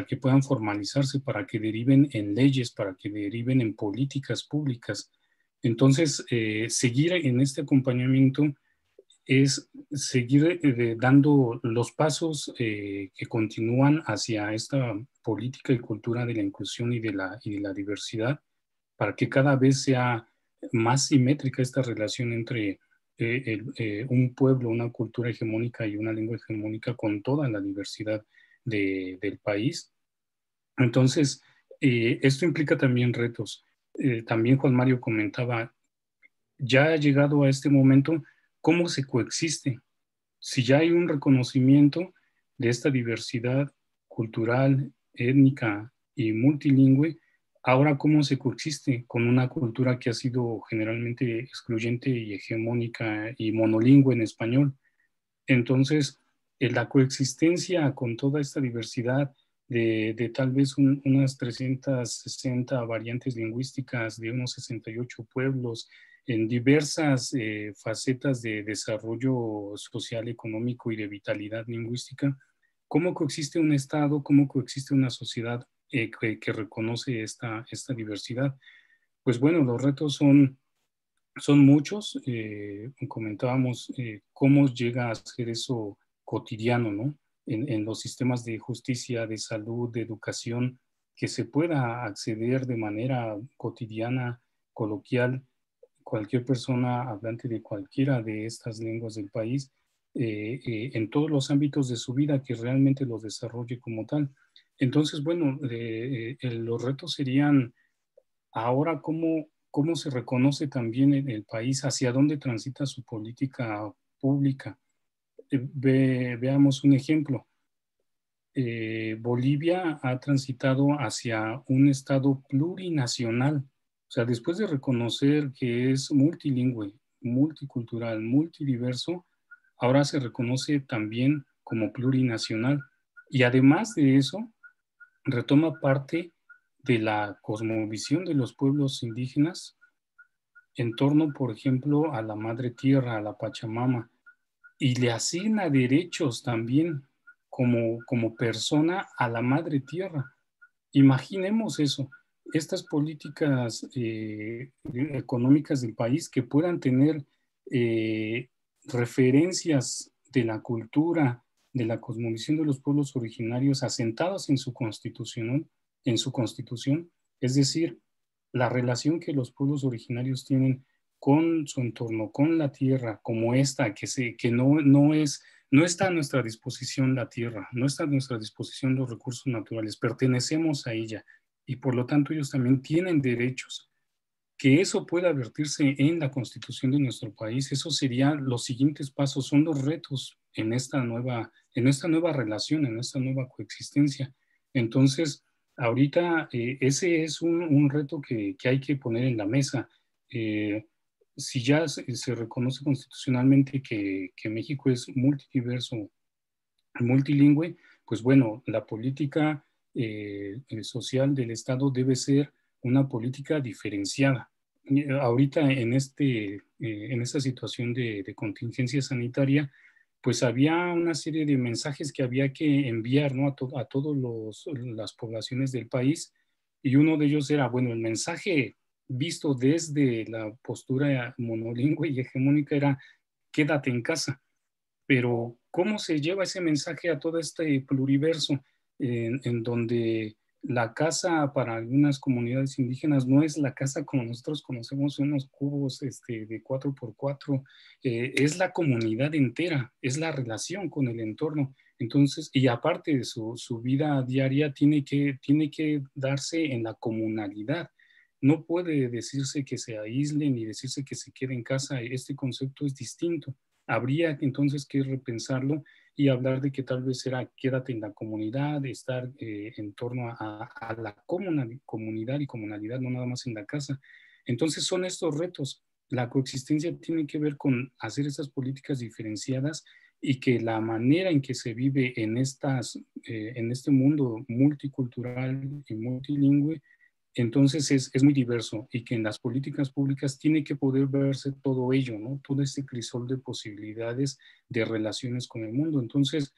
que puedan formalizarse, para que deriven en leyes, para que deriven en políticas públicas. Entonces, seguir en este acompañamiento es seguir dando los pasos que continúan hacia esta política y cultura de la inclusión y de la diversidad, para que cada vez sea más simétrica esta relación entre un pueblo, una cultura hegemónica y una lengua hegemónica con toda la diversidad del país. Entonces, esto implica también retos. También Juan Mario comentaba, ya ha llegado a este momento, ¿cómo se coexiste? Si ya hay un reconocimiento de esta diversidad cultural, étnica y multilingüe, ahora cómo se coexiste con una cultura que ha sido generalmente excluyente y hegemónica y monolingüe en español. Entonces, la coexistencia con toda esta diversidad de tal vez unas 360 variantes lingüísticas de unos 68 pueblos en diversas facetas de desarrollo social, económico y de vitalidad lingüística, ¿cómo coexiste un Estado, cómo coexiste una sociedad que reconoce esta diversidad? Pues bueno, los retos son muchos. Comentábamos cómo llega a ser eso cotidiano, ¿no? En los sistemas de justicia, de salud, de educación, que se pueda acceder de manera cotidiana, coloquial, cualquier persona hablante de cualquiera de estas lenguas del país, en todos los ámbitos de su vida, que realmente los desarrolle como tal. Entonces, bueno, los retos serían ahora cómo se reconoce también en el país, hacia dónde transita su política pública. Veamos un ejemplo. Bolivia ha transitado hacia un Estado plurinacional. O sea, después de reconocer que es multilingüe, multicultural, multidiverso, ahora se reconoce también como plurinacional. Y además de eso, retoma parte de la cosmovisión de los pueblos indígenas en torno, por ejemplo, a la madre tierra, a la Pachamama, y le asigna derechos también como persona a la madre tierra. Imaginemos eso, estas políticas económicas del país que puedan tener referencias de la cultura, de la cosmovisión de los pueblos originarios asentadas en su constitución, es decir, la relación que los pueblos originarios tienen con su entorno, con la tierra, como esta, que no está a nuestra disposición la tierra, no está a nuestra disposición los recursos naturales, pertenecemos a ella y por lo tanto ellos también tienen derechos. Que eso pueda vertirse en la constitución de nuestro país, eso serían los siguientes pasos, son los retos en esta nueva relación, en esta nueva coexistencia. Entonces, ahorita ese es un reto que hay que poner en la mesa. Si ya se reconoce constitucionalmente que México es multidiverso, multilingüe, pues bueno, la política social del Estado debe ser una política diferenciada. Ahorita en esta situación de contingencia sanitaria, pues había una serie de mensajes que había que enviar, ¿no? a todas las poblaciones del país, y uno de ellos era, bueno, el mensaje visto desde la postura monolingüe y hegemónica era quédate en casa. Pero ¿cómo se lleva ese mensaje a todo este pluriverso en donde la casa para algunas comunidades indígenas no es la casa como nosotros conocemos, unos cubos de 4x4, es la comunidad entera, es la relación con el entorno? Entonces, y aparte de su vida diaria, tiene que darse en la comunalidad. No puede decirse que se aísle ni decirse que se quede en casa. Este concepto es distinto. Habría entonces que repensarlo y hablar de que tal vez será quédate en la comunidad, estar en torno a la comunidad y comunalidad, no nada más en la casa. Entonces son estos retos. La coexistencia tiene que ver con hacer estas políticas diferenciadas y que la manera en que se vive en estas en este mundo multicultural y multilingüe, entonces es muy diverso y que en las políticas públicas tiene que poder verse todo ello, ¿no? Todo este crisol de posibilidades de relaciones con el mundo. Entonces,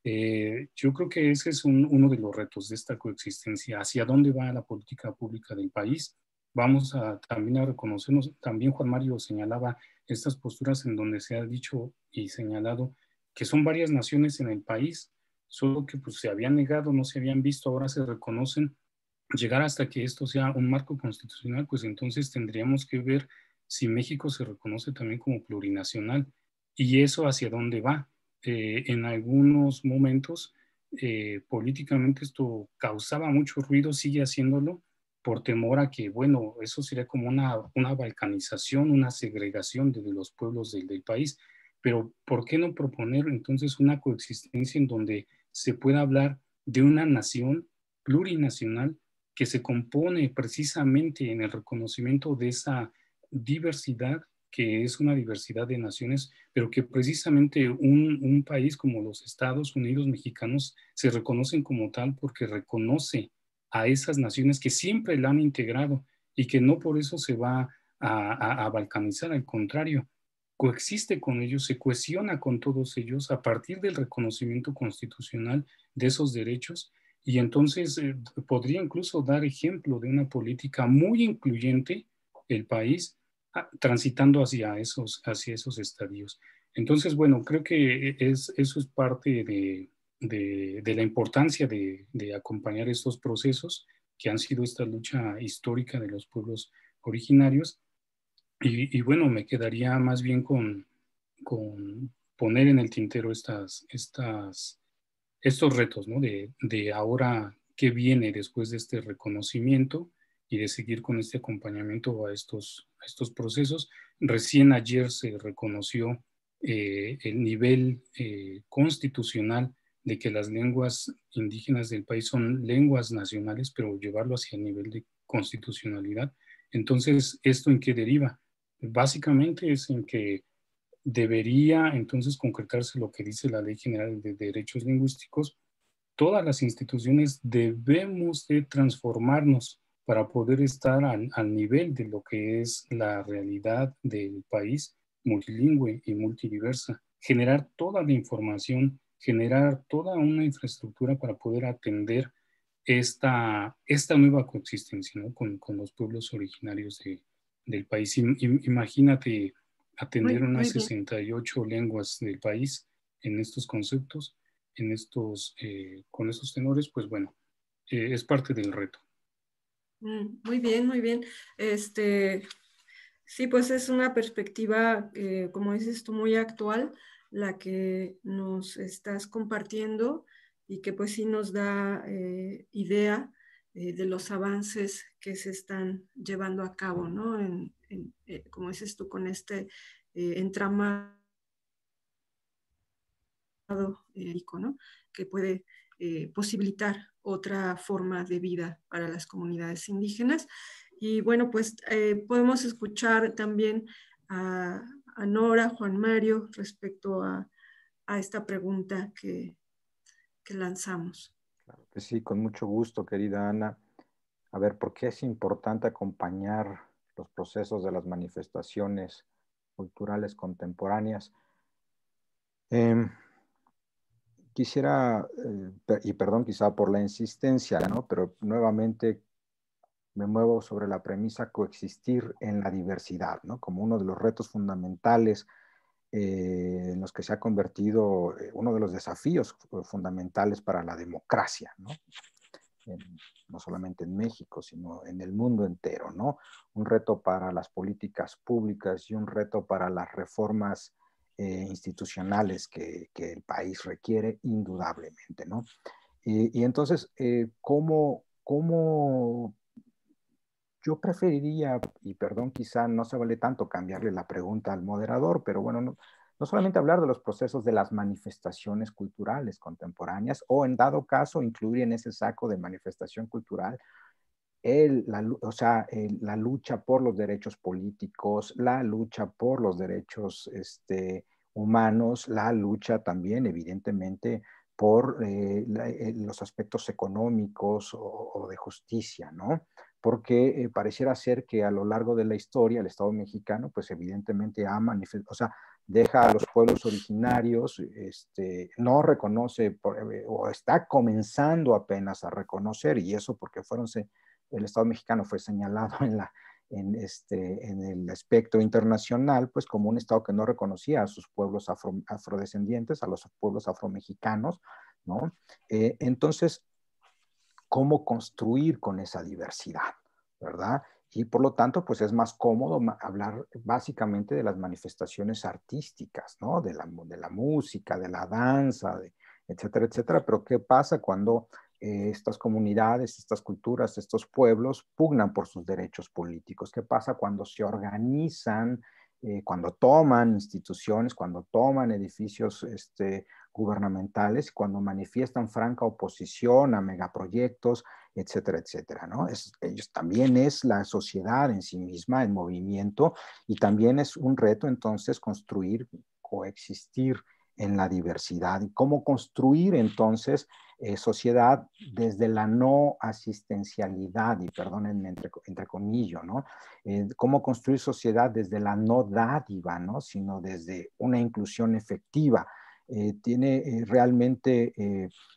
yo creo que ese es uno de los retos de esta coexistencia. ¿Hacia dónde va la política pública del país? Vamos también a reconocernos, también Juan Mario señalaba estas posturas en donde se ha dicho y señalado que son varias naciones en el país, solo que pues, se habían negado, no se habían visto, ahora se reconocen. Llegar hasta que esto sea un marco constitucional, pues entonces tendríamos que ver si México se reconoce también como plurinacional y eso hacia dónde va. En algunos momentos, políticamente esto causaba mucho ruido, sigue haciéndolo, por temor a que, bueno, eso sería como una balcanización, una segregación de los pueblos del país. Pero, ¿por qué no proponer entonces una coexistencia en donde se pueda hablar de una nación plurinacional que se compone precisamente en el reconocimiento de esa diversidad, que es una diversidad de naciones, pero que precisamente un país como los Estados Unidos mexicanos se reconocen como tal porque reconoce a esas naciones que siempre la han integrado y que no por eso se va a balcanizar, al contrario, coexiste con ellos, se cohesiona con todos ellos a partir del reconocimiento constitucional de esos derechos y entonces podría incluso dar ejemplo de una política muy incluyente el país transitando hacia esos estadios. Entonces, bueno, creo que eso es parte de la importancia de acompañar estos procesos que han sido esta lucha histórica de los pueblos originarios. Y bueno, me quedaría más bien con poner en el tintero estos retos, ¿no? De ahora qué viene después de este reconocimiento y de seguir con este acompañamiento a estos procesos. Recién ayer se reconoció el nivel constitucional de que las lenguas indígenas del país son lenguas nacionales, pero llevarlo hacia el nivel de constitucionalidad. Entonces, ¿esto en qué deriva? Básicamente es en que debería entonces concretarse lo que dice la Ley General de Derechos Lingüísticos. Todas las instituciones debemos de transformarnos para poder estar al nivel de lo que es la realidad del país multilingüe y multidiversa. Generar toda la información, generar toda una infraestructura para poder atender esta nueva coexistencia, ¿no? con los pueblos originarios del país. Imagínate atender unas Muy bien. 68 lenguas del país en estos conceptos, con estos tenores, pues bueno, es parte del reto. Muy bien, muy bien. Sí, pues es una perspectiva, como dices tú, muy actual, la que nos estás compartiendo y que pues sí nos da idea de los avances que se están llevando a cabo, ¿no? Como dices tú, con este entramado, ¿no? Que puede posibilitar otra forma de vida para las comunidades indígenas. Y bueno, pues podemos escuchar también a Nora, Juan Mario, respecto a esta pregunta que lanzamos. Claro que sí, con mucho gusto, querida Ana. A ver, ¿por qué es importante acompañar los procesos de las manifestaciones culturales contemporáneas? Eh, Quisiera, y perdón quizá por la insistencia, ¿no? Pero nuevamente me muevo sobre la premisa coexistir en la diversidad, ¿no? Como uno de los retos fundamentales en los que se ha convertido uno de los desafíos fundamentales para la democracia, ¿no? No solamente en México, sino en el mundo entero, ¿no? Un reto para las políticas públicas y un reto para las reformas institucionales que el país requiere indudablemente, ¿no? Y entonces, ¿cómo yo preferiría, y perdón, quizá no se vale tanto cambiarle la pregunta al moderador, pero bueno, no solamente hablar de los procesos de las manifestaciones culturales contemporáneas, o en dado caso incluir en ese saco de manifestación cultural la lucha por los derechos políticos, la lucha por los derechos humanos, la lucha también, evidentemente, por los aspectos económicos o de justicia, ¿no? Porque pareciera ser que a lo largo de la historia el Estado mexicano, pues evidentemente ha manifestado, o sea, deja a los pueblos originarios, no reconoce o está comenzando apenas a reconocer, y eso porque el Estado mexicano fue señalado en el espectro internacional, pues como un Estado que no reconocía a sus pueblos afrodescendientes, a los pueblos afromexicanos, ¿no? Entonces, ¿cómo construir con esa diversidad, verdad? Y por lo tanto, pues es más cómodo hablar básicamente de las manifestaciones artísticas, ¿no? De la música, de la danza, etcétera, etcétera. Pero ¿qué pasa cuando estas comunidades, estas culturas, estos pueblos pugnan por sus derechos políticos? ¿Qué pasa cuando se organizan, cuando toman instituciones, cuando toman edificios gubernamentales, cuando manifiestan franca oposición a megaproyectos, etcétera, etcétera, ¿no? Ellos también es la sociedad en sí misma, en movimiento, y también es un reto entonces construir, coexistir en la diversidad. ¿Y cómo construir entonces sociedad desde la no asistencialidad? Y perdónenme entre comillas, ¿no? Cómo construir sociedad desde la no dádiva, ¿no? Sino desde una inclusión efectiva. Realmente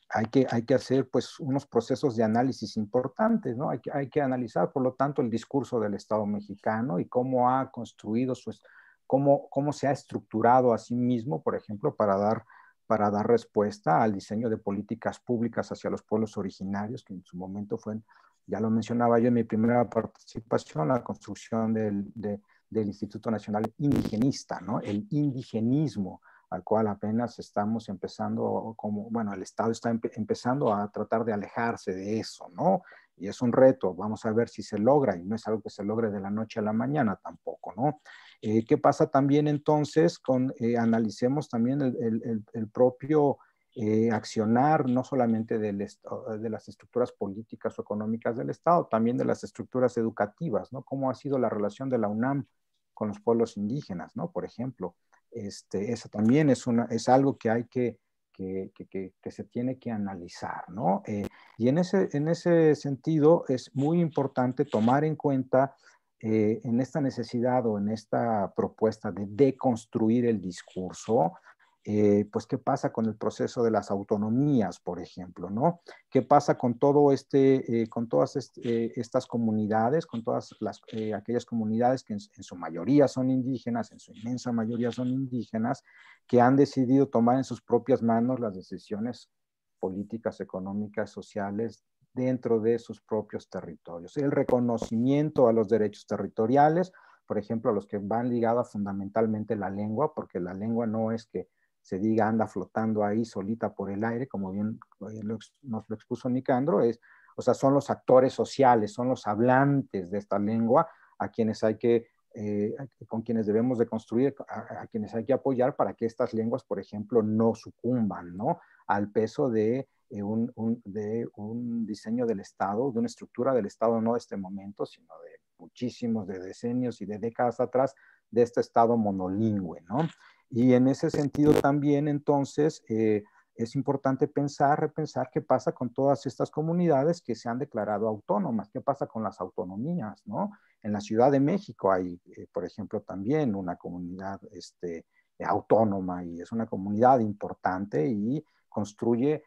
hay que hacer pues unos procesos de análisis importantes, ¿no? Hay que analizar, por lo tanto, el discurso del Estado mexicano y cómo ha construido cómo se ha estructurado a sí mismo, por ejemplo, para dar respuesta al diseño de políticas públicas hacia los pueblos originarios, que en su momento ya lo mencionaba yo en mi primera participación, la construcción del Instituto Nacional Indigenista, ¿no? El indigenismo, al cual apenas estamos empezando, el Estado está empezando a tratar de alejarse de eso, ¿no? Y es un reto, vamos a ver si se logra, y no es algo que se logre de la noche a la mañana tampoco, ¿no? ¿Qué pasa también entonces analicemos también el propio accionar, no solamente de las estructuras políticas o económicas del Estado, también de las estructuras educativas, ¿no? ¿Cómo ha sido la relación de la UNAM con los pueblos indígenas, ¿no? Por ejemplo, eso también es algo que se tiene que analizar, ¿no? Y en ese sentido es muy importante tomar en cuenta en esta necesidad o en esta propuesta de deconstruir el discurso, pues qué pasa con el proceso de las autonomías, por ejemplo, ¿no? ¿Qué pasa con con todas estas comunidades, con todas aquellas comunidades que en su mayoría son indígenas, en su inmensa mayoría son indígenas, que han decidido tomar en sus propias manos las decisiones políticas, económicas, sociales dentro de sus propios territorios? El reconocimiento a los derechos territoriales, por ejemplo, a los que van ligadas fundamentalmente la lengua, porque la lengua no es que se diga anda flotando ahí solita por el aire, como bien nos lo expuso Nicandro, o sea, son los actores sociales, son los hablantes de esta lengua a quienes con quienes debemos de construir, a quienes hay que apoyar para que estas lenguas, por ejemplo, no sucumban, ¿no? Al peso de un diseño del Estado, de una estructura del Estado, no de este momento, sino de muchísimos, de decenios y de décadas atrás, de este Estado monolingüe, ¿no? Y en ese sentido también, entonces, es importante repensar qué pasa con todas estas comunidades que se han declarado autónomas, qué pasa con las autonomías, ¿no? En la Ciudad de México hay, por ejemplo, también una comunidad autónoma, y es una comunidad importante y construye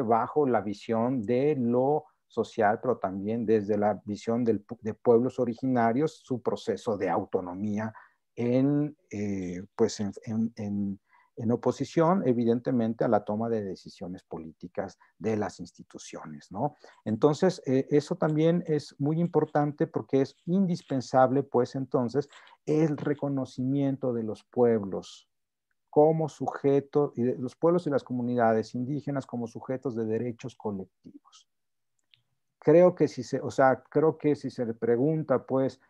bajo la visión de lo social, pero también desde la visión de pueblos originarios, su proceso de autonomía en oposición, evidentemente, a la toma de decisiones políticas de las instituciones, ¿no? Entonces, eso también es muy importante porque es indispensable, pues, entonces, el reconocimiento de los pueblos como sujetos, y de los pueblos y las comunidades indígenas como sujetos de derechos colectivos. Creo que si se le pregunta, pues,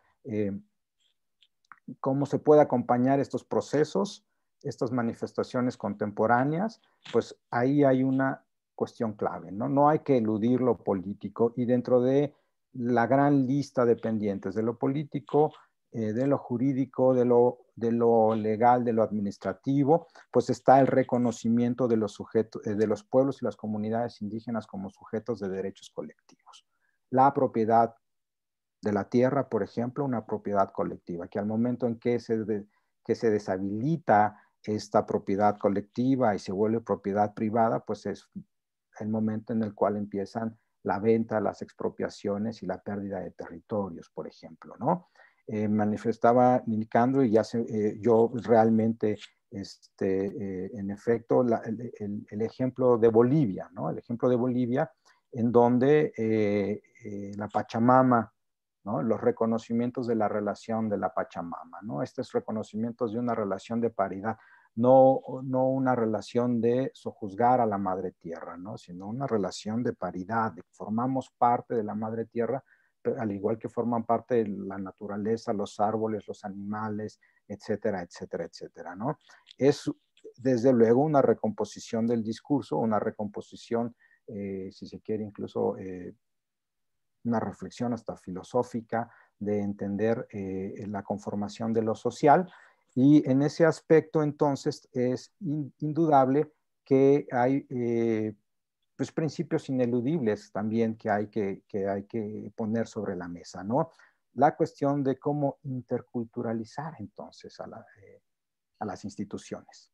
cómo se puede acompañar estos procesos, estas manifestaciones contemporáneas, pues ahí hay una cuestión clave, ¿no? No hay que eludir lo político, y dentro de la gran lista de pendientes de lo político, de lo jurídico, de lo lo legal, de lo administrativo, pues está el reconocimiento de los sujetos, de los pueblos y las comunidades indígenas como sujetos de derechos colectivos. La propiedad de la tierra, por ejemplo, una propiedad colectiva, que al momento en que se deshabilita esta propiedad colectiva y se vuelve propiedad privada, pues es el momento en el cual empiezan la venta, las expropiaciones y la pérdida de territorios, por ejemplo, ¿no? Manifestaba Nicandro y yo realmente, en efecto, el ejemplo de Bolivia, ¿no? El ejemplo de Bolivia en donde la Pachamama, ¿no? Los reconocimientos de la relación de la Pachamama, ¿no? Estos reconocimientos de una relación de paridad, no una relación de sojuzgar a la madre tierra, ¿no? Sino una relación de paridad, de que formamos parte de la madre tierra, al igual que forman parte de la naturaleza, los árboles, los animales, etcétera, etcétera, etcétera, ¿no? Es desde luego una recomposición del discurso, una recomposición, si se quiere, incluso una reflexión hasta filosófica de entender la conformación de lo social. Y en ese aspecto, entonces, es indudable que hay pues, principios ineludibles también que hay que poner sobre la mesa, ¿no? La cuestión de cómo interculturalizar entonces a las instituciones,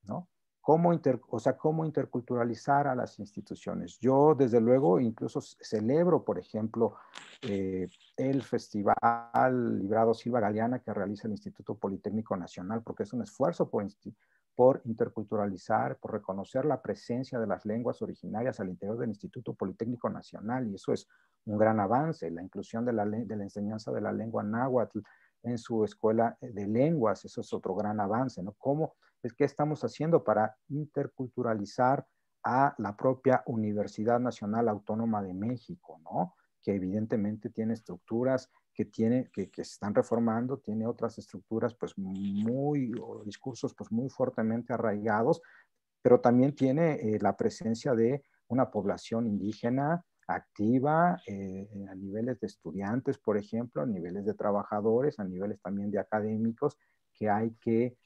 ¿no? Cómo interculturalizar a las instituciones. Yo, desde luego, incluso celebro, por ejemplo, el Festival Librado Silva Galeana que realiza el Instituto Politécnico Nacional, porque es un esfuerzo por interculturalizar, por reconocer la presencia de las lenguas originarias al interior del Instituto Politécnico Nacional, y eso es un gran avance, la inclusión de la enseñanza de la lengua náhuatl en su escuela de lenguas, eso es otro gran avance, ¿no? ¿Qué estamos haciendo para interculturalizar a la propia Universidad Nacional Autónoma de México, ¿no? Que evidentemente tiene estructuras que se están reformando, tiene otras estructuras pues o discursos pues muy fuertemente arraigados, pero también tiene la presencia de una población indígena activa a niveles de estudiantes, por ejemplo, a niveles de trabajadores, a niveles también de académicos, que hay que,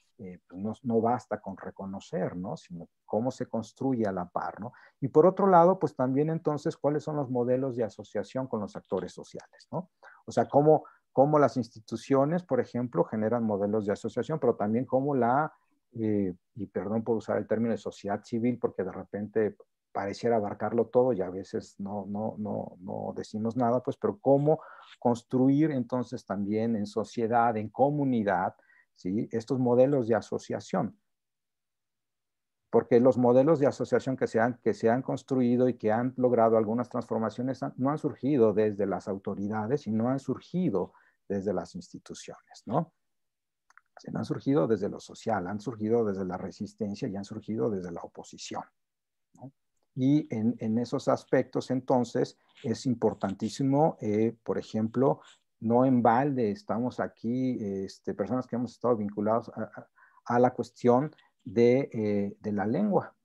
pues no basta con reconocer, ¿no? Sino cómo se construye a la par, ¿no? Y por otro lado, pues también entonces, ¿cuáles son los modelos de asociación con los actores sociales, ¿no? O sea, cómo las instituciones, por ejemplo, generan modelos de asociación, pero también cómo y perdón por usar el término de sociedad civil, porque de repente pareciera abarcarlo todo y a veces no decimos nada, pues, pero cómo construir entonces también en sociedad, en comunidad, ¿sí? Estos modelos de asociación. Porque los modelos de asociación que se han construido y que han logrado algunas transformaciones no han surgido desde las autoridades y no han surgido desde las instituciones, ¿no? Han surgido desde lo social, han surgido desde la resistencia y han surgido desde la oposición, ¿no? Y en esos aspectos, entonces, es importantísimo, por ejemplo, no en balde estamos aquí, personas que hemos estado vinculados a la cuestión de la lengua,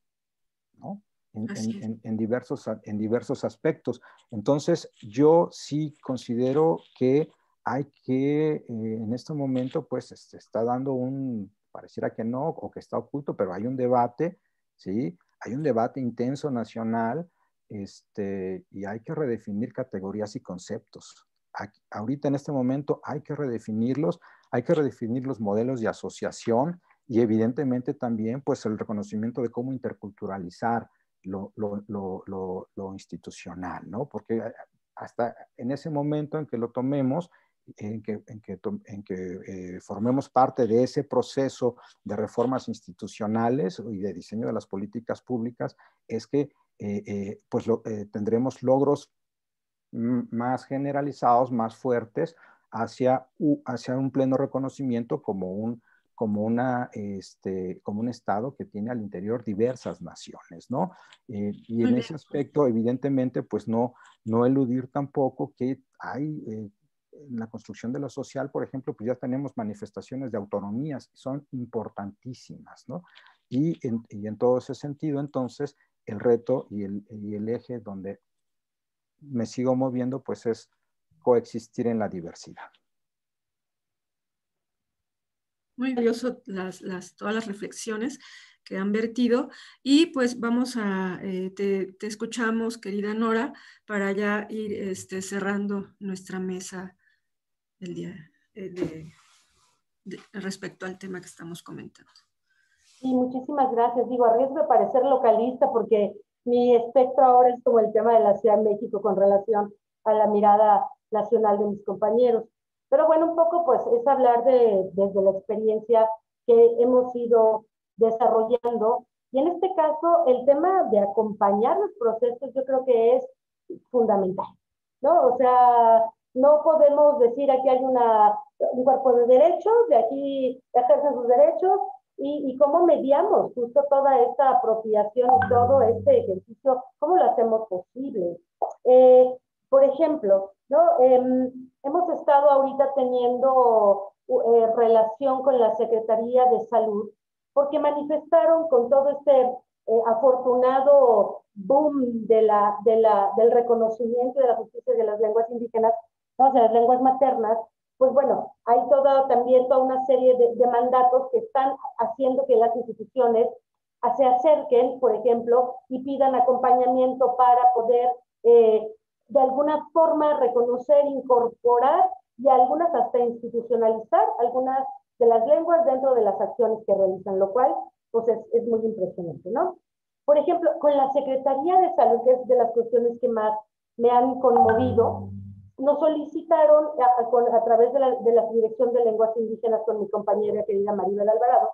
¿no? En diversos aspectos. Entonces, yo sí considero que hay que, en este momento, pues, se está dando pareciera que no, o que está oculto, pero hay un debate, ¿sí? Hay un debate intenso nacional, y hay que redefinir categorías y conceptos. Ahorita, en este momento, hay que redefinir los modelos de asociación y evidentemente también, pues, el reconocimiento de cómo interculturalizar lo institucional, ¿no? Porque hasta en ese momento en que lo tomemos, en que formemos parte de ese proceso de reformas institucionales y de diseño de las políticas públicas, es que pues tendremos logros más generalizados, más fuertes, hacia un pleno reconocimiento como un Estado que tiene al interior diversas naciones, ¿no? Y en ese aspecto, evidentemente, pues no eludir tampoco que hay en la construcción de lo social, por ejemplo, pues ya tenemos manifestaciones de autonomías que son importantísimas, ¿no? Y en todo ese sentido, entonces, el reto y el eje donde me sigo moviendo, pues es coexistir en la diversidad. Muy valioso todas las reflexiones que han vertido, y pues vamos a, te escuchamos, querida Nora, para ya ir cerrando nuestra mesa el día respecto al tema que estamos comentando. Sí, muchísimas gracias. Digo, a riesgo de parecer localista, porque mi espectro ahora es como el tema de la Ciudad de México con relación a la mirada nacional de mis compañeros. Pero bueno, un poco pues es hablar desde la experiencia que hemos ido desarrollando. Y en este caso, el tema de acompañar los procesos yo creo que es fundamental, ¿no? O sea, no podemos decir aquí hay un cuerpo de derechos, de aquí ejercen sus derechos, y cómo mediamos justo toda esta apropiación y todo este ejercicio, cómo lo hacemos posible. Por ejemplo, ¿no? Hemos estado ahorita teniendo relación con la Secretaría de Salud, porque manifestaron con todo este afortunado boom del reconocimiento de la justicia de las lenguas indígenas, ¿no? O sea, las lenguas maternas. Pues bueno, hay también toda una serie de mandatos que están haciendo que las instituciones se acerquen, por ejemplo, y pidan acompañamiento para poder de alguna forma reconocer, incorporar y algunas hasta institucionalizar algunas de las lenguas dentro de las acciones que realizan, lo cual pues es muy impresionante, ¿no? Por ejemplo, con la Secretaría de Salud, que es de las cuestiones que más me han conmovido, nos solicitaron a través de la Dirección de Lenguas Indígenas con mi compañera querida Maribel Alvarado,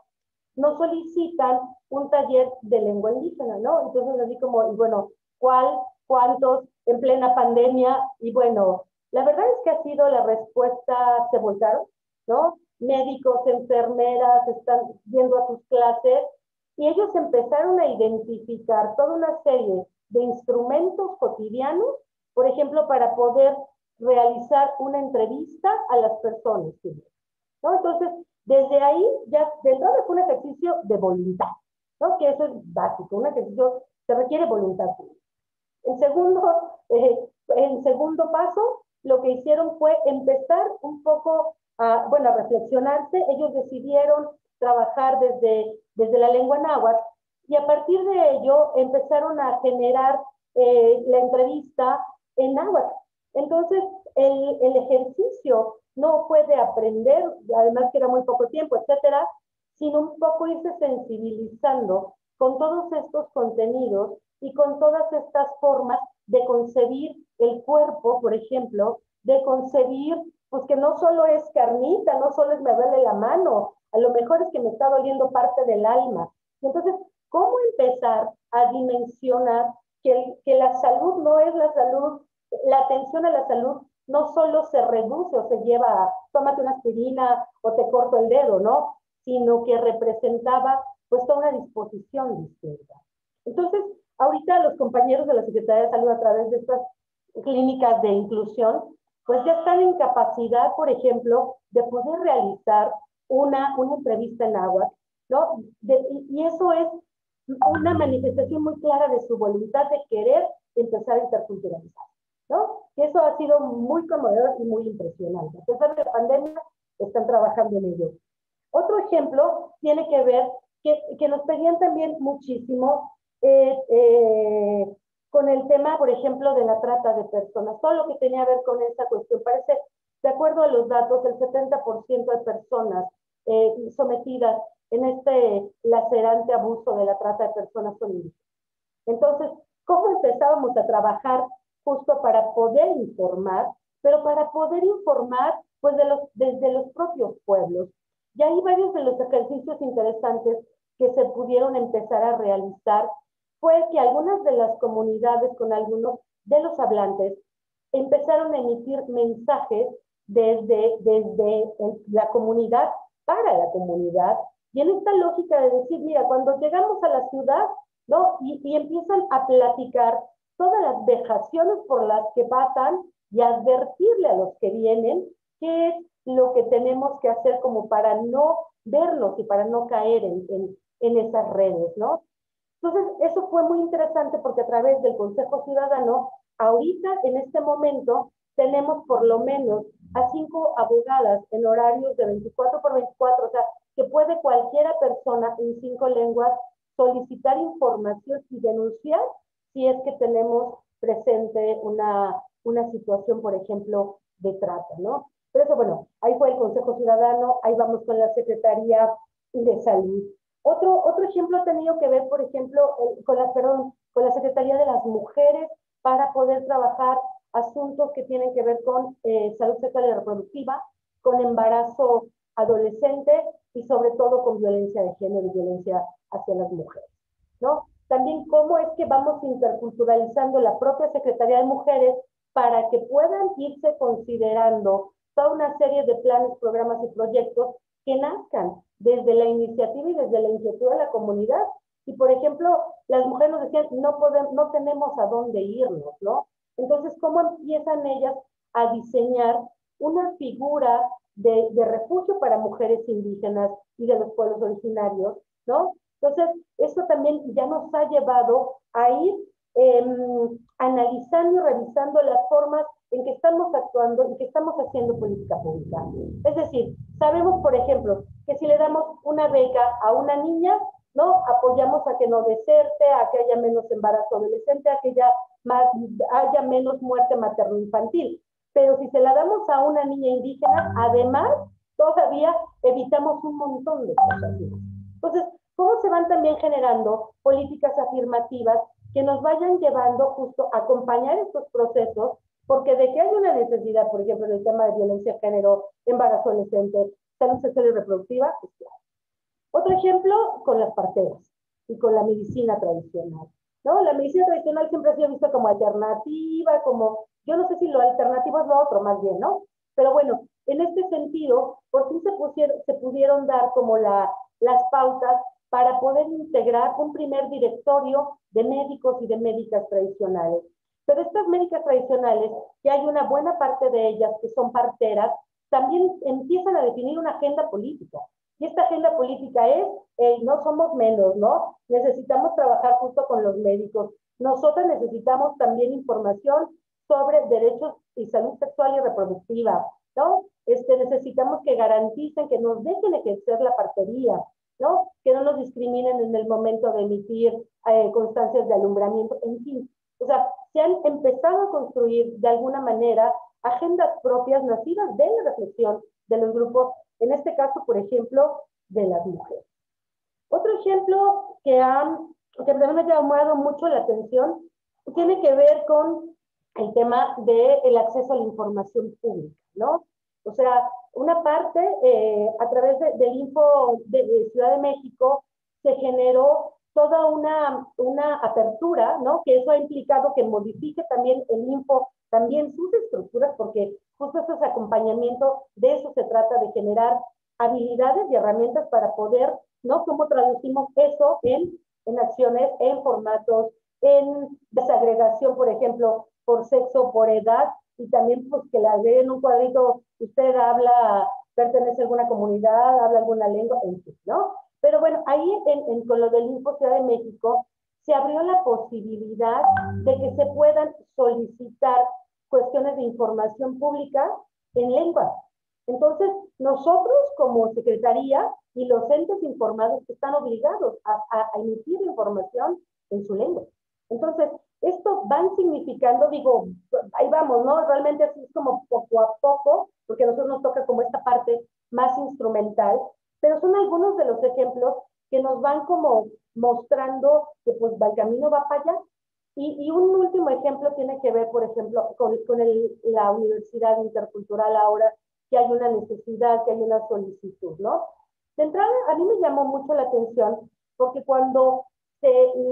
nos solicitan un taller de lengua indígena, ¿no? Entonces así como, y bueno, ¿cuántos en plena pandemia? Y bueno, la verdad es que ha sido la respuesta, se volcaron, ¿no? Médicos, enfermeras están yendo a sus clases y ellos empezaron a identificar toda una serie de instrumentos cotidianos, por ejemplo, para poder realizar una entrevista a las personas, ¿no? Entonces, desde ahí, ya de entrada fue un ejercicio de voluntad, ¿no? Que eso es básico, un ejercicio que requiere voluntad. En segundo paso, lo que hicieron fue empezar un poco a reflexionarse. Ellos decidieron trabajar desde la lengua náhuatl y a partir de ello empezaron a generar la entrevista en náhuatl. Entonces, el ejercicio no fue de aprender, además que era muy poco tiempo, etcétera, sino un poco irse sensibilizando con todos estos contenidos y con todas estas formas de concebir el cuerpo, por ejemplo, de concebir, pues que no solo es carnita, no solo es me duele la mano, a lo mejor es que me está doliendo parte del alma. Y entonces, ¿cómo empezar a dimensionar que la salud no es la salud? La atención a la salud no solo se reduce o se lleva a tómate una aspirina o te corto el dedo, ¿no? Sino que representaba pues toda una disposición distinta. Entonces, ahorita los compañeros de la Secretaría de Salud a través de estas clínicas de inclusión, pues ya están en capacidad, por ejemplo, de poder realizar una entrevista en náhuatl, ¿no? Y eso es una manifestación muy clara de su voluntad de querer empezar a interculturalizar, ¿no? Eso ha sido muy conmovedor y muy impresionante. A pesar de la pandemia, están trabajando en ello. Otro ejemplo tiene que ver que nos pedían también muchísimo con el tema, por ejemplo, de la trata de personas. Todo lo que tenía que ver con esta cuestión. Parece, de acuerdo a los datos, el 70% de personas sometidas en este lacerante abuso de la trata de personas son indígenas. Entonces, ¿cómo empezábamos a trabajar justo para poder informar, pero para poder informar pues desde los propios pueblos? Y hay varios de los ejercicios interesantes que se pudieron empezar a realizar. Fue que algunas de las comunidades con algunos de los hablantes empezaron a emitir mensajes desde la comunidad para la comunidad, y en esta lógica de decir, mira, cuando llegamos a la ciudad, ¿no? Y empiezan a platicar todas las vejaciones por las que pasan y advertirle a los que vienen qué es lo que tenemos que hacer como para no verlos y para no caer en esas redes, ¿no? Entonces, eso fue muy interesante porque a través del Consejo Ciudadano, ahorita, en este momento, tenemos por lo menos a 5 abogadas en horarios de 24 por 24, o sea, que puede cualquier persona en 5 lenguas solicitar información y denunciar si es que tenemos presente una situación, por ejemplo, de trata, ¿no? Pero eso, bueno, ahí fue el Consejo Ciudadano, ahí vamos con la Secretaría de Salud. Otro ejemplo ha tenido que ver, por ejemplo, con la Secretaría de las Mujeres para poder trabajar asuntos que tienen que ver con salud sexual y reproductiva, con embarazo adolescente y sobre todo con violencia de género y violencia hacia las mujeres, ¿no? También cómo es que vamos interculturalizando la propia Secretaría de Mujeres para que puedan irse considerando toda una serie de planes, programas y proyectos que nazcan desde la iniciativa y desde la inquietud de la comunidad. Y, por ejemplo, las mujeres nos decían, no tenemos a dónde irnos, ¿no? Entonces, ¿cómo empiezan ellas a diseñar una figura de refugio para mujeres indígenas y de los pueblos originarios, ¿no? Entonces, esto también ya nos ha llevado a ir analizando y revisando las formas en que estamos actuando y que estamos haciendo política pública. Es decir, sabemos, por ejemplo, que si le damos una beca a una niña, ¿no? Apoyamos a que no deserte, a que haya menos embarazo adolescente, a que haya menos muerte materno-infantil. Pero si se la damos a una niña indígena, además, todavía evitamos un montón de cosas. Entonces, ¿cómo se van también generando políticas afirmativas que nos vayan llevando justo a acompañar estos procesos? Porque de que hay una necesidad, por ejemplo, en el tema de violencia de género, embarazo adolescente, salud sexual y reproductiva, es claro. Otro ejemplo, con las parteras y con la medicina tradicional, ¿no? La medicina tradicional siempre ha sido vista como alternativa, como, yo no sé si lo alternativo es lo otro, más bien, ¿no? Pero bueno, en este sentido, por fin se pudieron dar como las pautas para poder integrar un primer directorio de médicos y de médicas tradicionales. Pero estas médicas tradicionales, que hay una buena parte de ellas que son parteras, también empiezan a definir una agenda política. Y esta agenda política es, no somos menos, ¿no? Necesitamos trabajar justo con los médicos. Nosotros necesitamos también información sobre derechos y salud sexual y reproductiva, ¿no? Necesitamos que garanticen, que nos dejen ejercer la partería, ¿no? Que no nos discriminen en el momento de emitir constancias de alumbramiento, en fin. O sea, se han empezado a construir de alguna manera agendas propias nacidas de la reflexión de los grupos, en este caso, por ejemplo, de las mujeres. Otro ejemplo que también me ha llamado mucho la atención tiene que ver con el tema del acceso a la información pública, ¿no? O sea, una parte, a través del Info de Ciudad de México, se generó toda una apertura, ¿no? Que eso ha implicado que modifique también el Info, también sus estructuras, porque justo ese acompañamiento, de eso se trata, de generar habilidades y herramientas para poder, ¿no? ¿Cómo traducimos eso en acciones, en formatos, en desagregación, por ejemplo, por sexo, por edad, y también pues que le agreguen un cuadrito, usted habla, pertenece a alguna comunidad, habla alguna lengua, en fin, ¿no? Pero bueno, ahí con lo del Info Ciudad de México se abrió la posibilidad de que se puedan solicitar cuestiones de información pública en lengua. Entonces, nosotros como Secretaría y los entes informados están obligados a emitir información en su lengua. Entonces, esto van significando, digo, ahí vamos, ¿no? Realmente así es como poco a poco, porque a nosotros nos toca como esta parte más instrumental, pero son algunos de los ejemplos que nos van como mostrando que pues el camino va para allá. Y un último ejemplo tiene que ver, por ejemplo, con la Universidad Intercultural ahora, que hay una necesidad, que hay una solicitud, ¿no? De entrada, a mí me llamó mucho la atención, porque cuando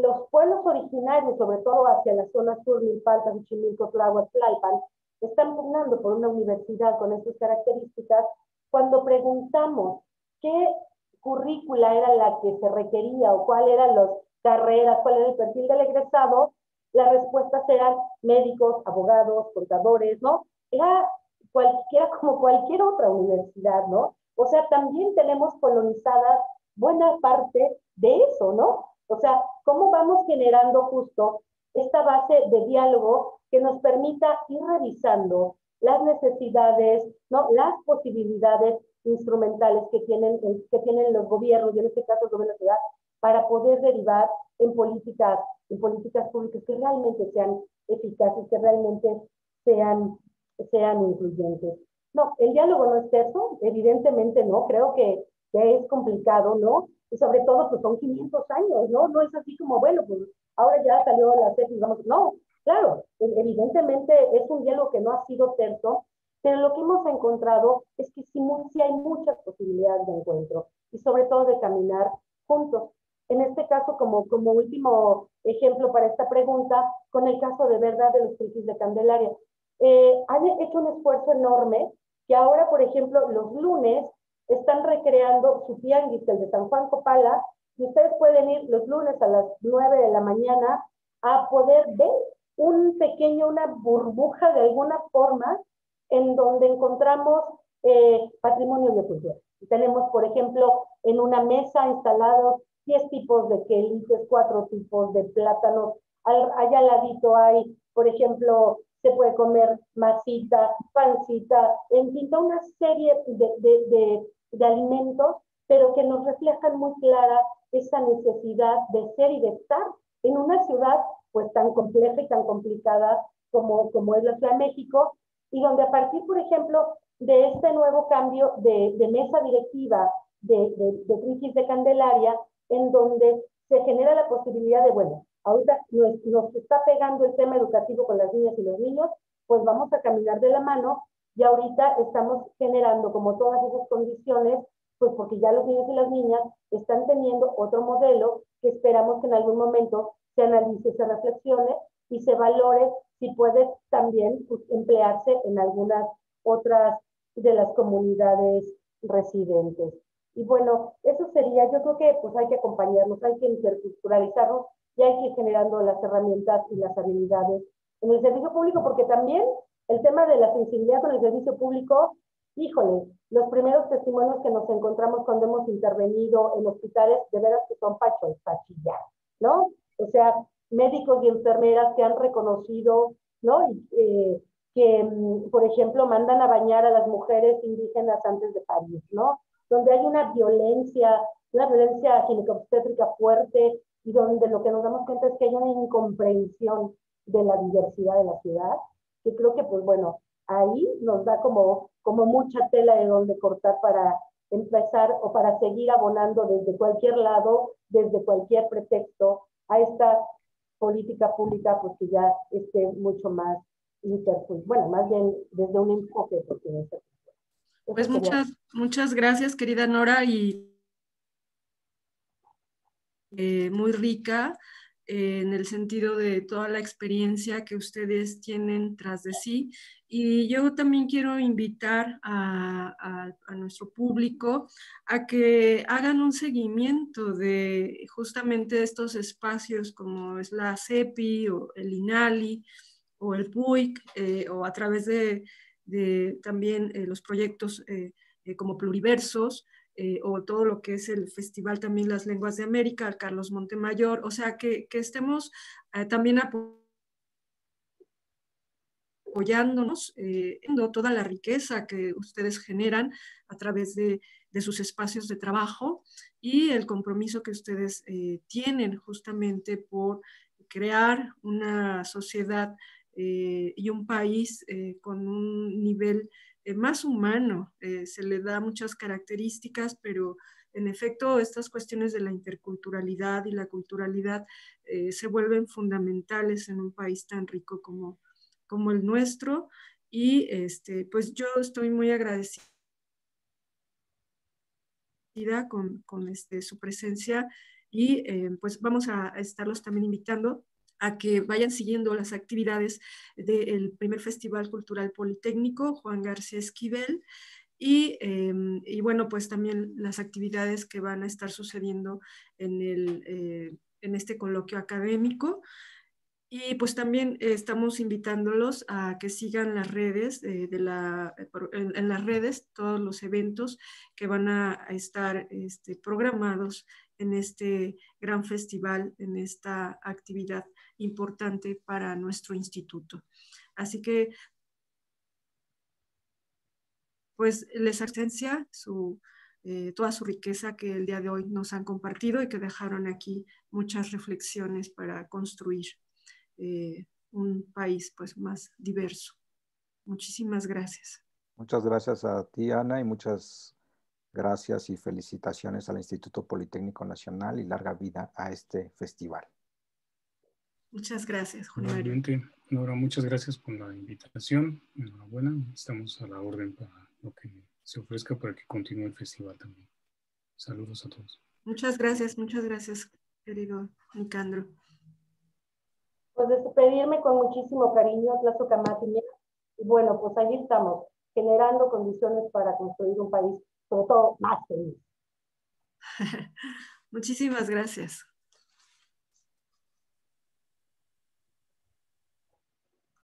los pueblos originarios, sobre todo hacia la zona sur, Milpalta, Xochimilco, Tláhuac, Tlalpan, están pugnando por una universidad con estas características, cuando preguntamos qué currícula era la que se requería o cuáles eran las carreras, cuál era el perfil del egresado, las respuestas eran médicos, abogados, contadores, ¿no? Era como cualquier otra universidad, ¿no? O sea, también tenemos colonizada buena parte de eso, ¿no? O sea, ¿cómo vamos generando justo esta base de diálogo que nos permita ir revisando las necesidades, ¿no? Las posibilidades instrumentales que tienen los gobiernos, y en este caso el gobierno de la ciudad, para poder derivar en políticas públicas que realmente sean eficaces, que realmente sean incluyentes. No, el diálogo no es terso, evidentemente no, creo que es complicado, ¿no? Y sobre todo, pues son 500 años, ¿no? No es así como, bueno, pues ahora ya salió la CEP y vamos, no, claro, evidentemente es un diálogo que no ha sido terso, pero lo que hemos encontrado es que sí hay muchas posibilidades de encuentro y sobre todo de caminar juntos. En este caso, como último ejemplo para esta pregunta, con el caso de verdad de los Triquis de Candelaria. Han hecho un esfuerzo enorme que ahora, por ejemplo, los lunes están recreando su tianguis, el de San Juan Copala, y ustedes pueden ir los lunes a las 9 de la mañana a poder ver una burbuja de alguna forma en donde encontramos patrimonio biocultural. Tenemos, por ejemplo, en una mesa instalados 10 tipos de quelites, 4 tipos de plátanos. Allá al ladito hay, por ejemplo, se puede comer masita, pancita, en fin, toda una serie de alimentos, pero que nos reflejan muy clara esa necesidad de ser y de estar en una ciudad pues tan compleja y tan complicada como es la Ciudad de México, y donde a partir, por ejemplo, de este nuevo cambio de mesa directiva de Triquis de Candelaria, en donde se genera la posibilidad de, bueno, ahorita nos está pegando el tema educativo con las niñas y los niños, pues vamos a caminar de la mano, y ahorita estamos generando como todas esas condiciones, pues porque ya los niños y las niñas están teniendo otro modelo que esperamos que en algún momento se analice, se reflexione y se valore si puede también pues, emplearse en algunas otras de las comunidades residentes. Y bueno, eso sería, yo creo que pues hay que acompañarnos, hay que interculturalizarnos y hay que ir generando las herramientas y las habilidades en el servicio público, porque también el tema de la sensibilidad con el servicio público, híjole, los primeros testimonios que nos encontramos cuando hemos intervenido en hospitales, de veras que son pachillar, ¿no? O sea, médicos y enfermeras que han reconocido, ¿no? Que, por ejemplo, mandan a bañar a las mujeres indígenas antes de parir, ¿no? Donde hay una violencia ginecobstétrica fuerte, y donde lo que nos damos cuenta es que hay una incomprensión de la diversidad de la ciudad, que creo que, pues bueno, ahí nos da como mucha tela de donde cortar para empezar o para seguir abonando desde cualquier lado, desde cualquier pretexto, a esta política pública, pues que ya esté mucho más bueno, más bien desde un enfoque. Pues muchas gracias, querida Nora, y muy rica en el sentido de toda la experiencia que ustedes tienen tras de sí. Y yo también quiero invitar a nuestro público a que hagan un seguimiento de justamente estos espacios como es la CEPI o el INALI o el PUIC, o a través de también los proyectos como Pluriversos, o todo lo que es el Festival también Las Lenguas de América, Carlos Montemayor, o sea, que estemos también apoyándonos en toda la riqueza que ustedes generan a través de sus espacios de trabajo y el compromiso que ustedes tienen justamente por crear una sociedad y un país con un nivel más humano. Se le da muchas características, pero en efecto estas cuestiones de la interculturalidad y la culturalidad se vuelven fundamentales en un país tan rico como el nuestro. Y pues yo estoy muy agradecida con su presencia, y pues vamos a estarlos también invitando a que vayan siguiendo las actividades del primer Festival Cultural Politécnico Juan García Esquivel, y bueno, pues también las actividades que van a estar sucediendo en este coloquio académico. Y pues también estamos invitándolos a que sigan las redes en las redes todos los eventos que van a estar programados en este gran festival, en esta actividad importante para nuestro instituto. Así que pues les agradecencia toda su riqueza que el día de hoy nos han compartido y que dejaron aquí muchas reflexiones para construir un país pues más diverso. Muchísimas gracias. Muchas gracias a ti, Ana, y muchas gracias y felicitaciones al Instituto Politécnico Nacional y larga vida a este festival. Muchas gracias, Juan Mario. Nora, muchas gracias por la invitación. Enhorabuena, estamos a la orden para lo que se ofrezca para que continúe el festival también. Saludos a todos. Muchas gracias, querido Nicandro. Pues despedirme con muchísimo cariño, Tlazocamati. Y bueno, pues ahí estamos, generando condiciones para construir un país, sobre todo, más feliz. Muchísimas gracias.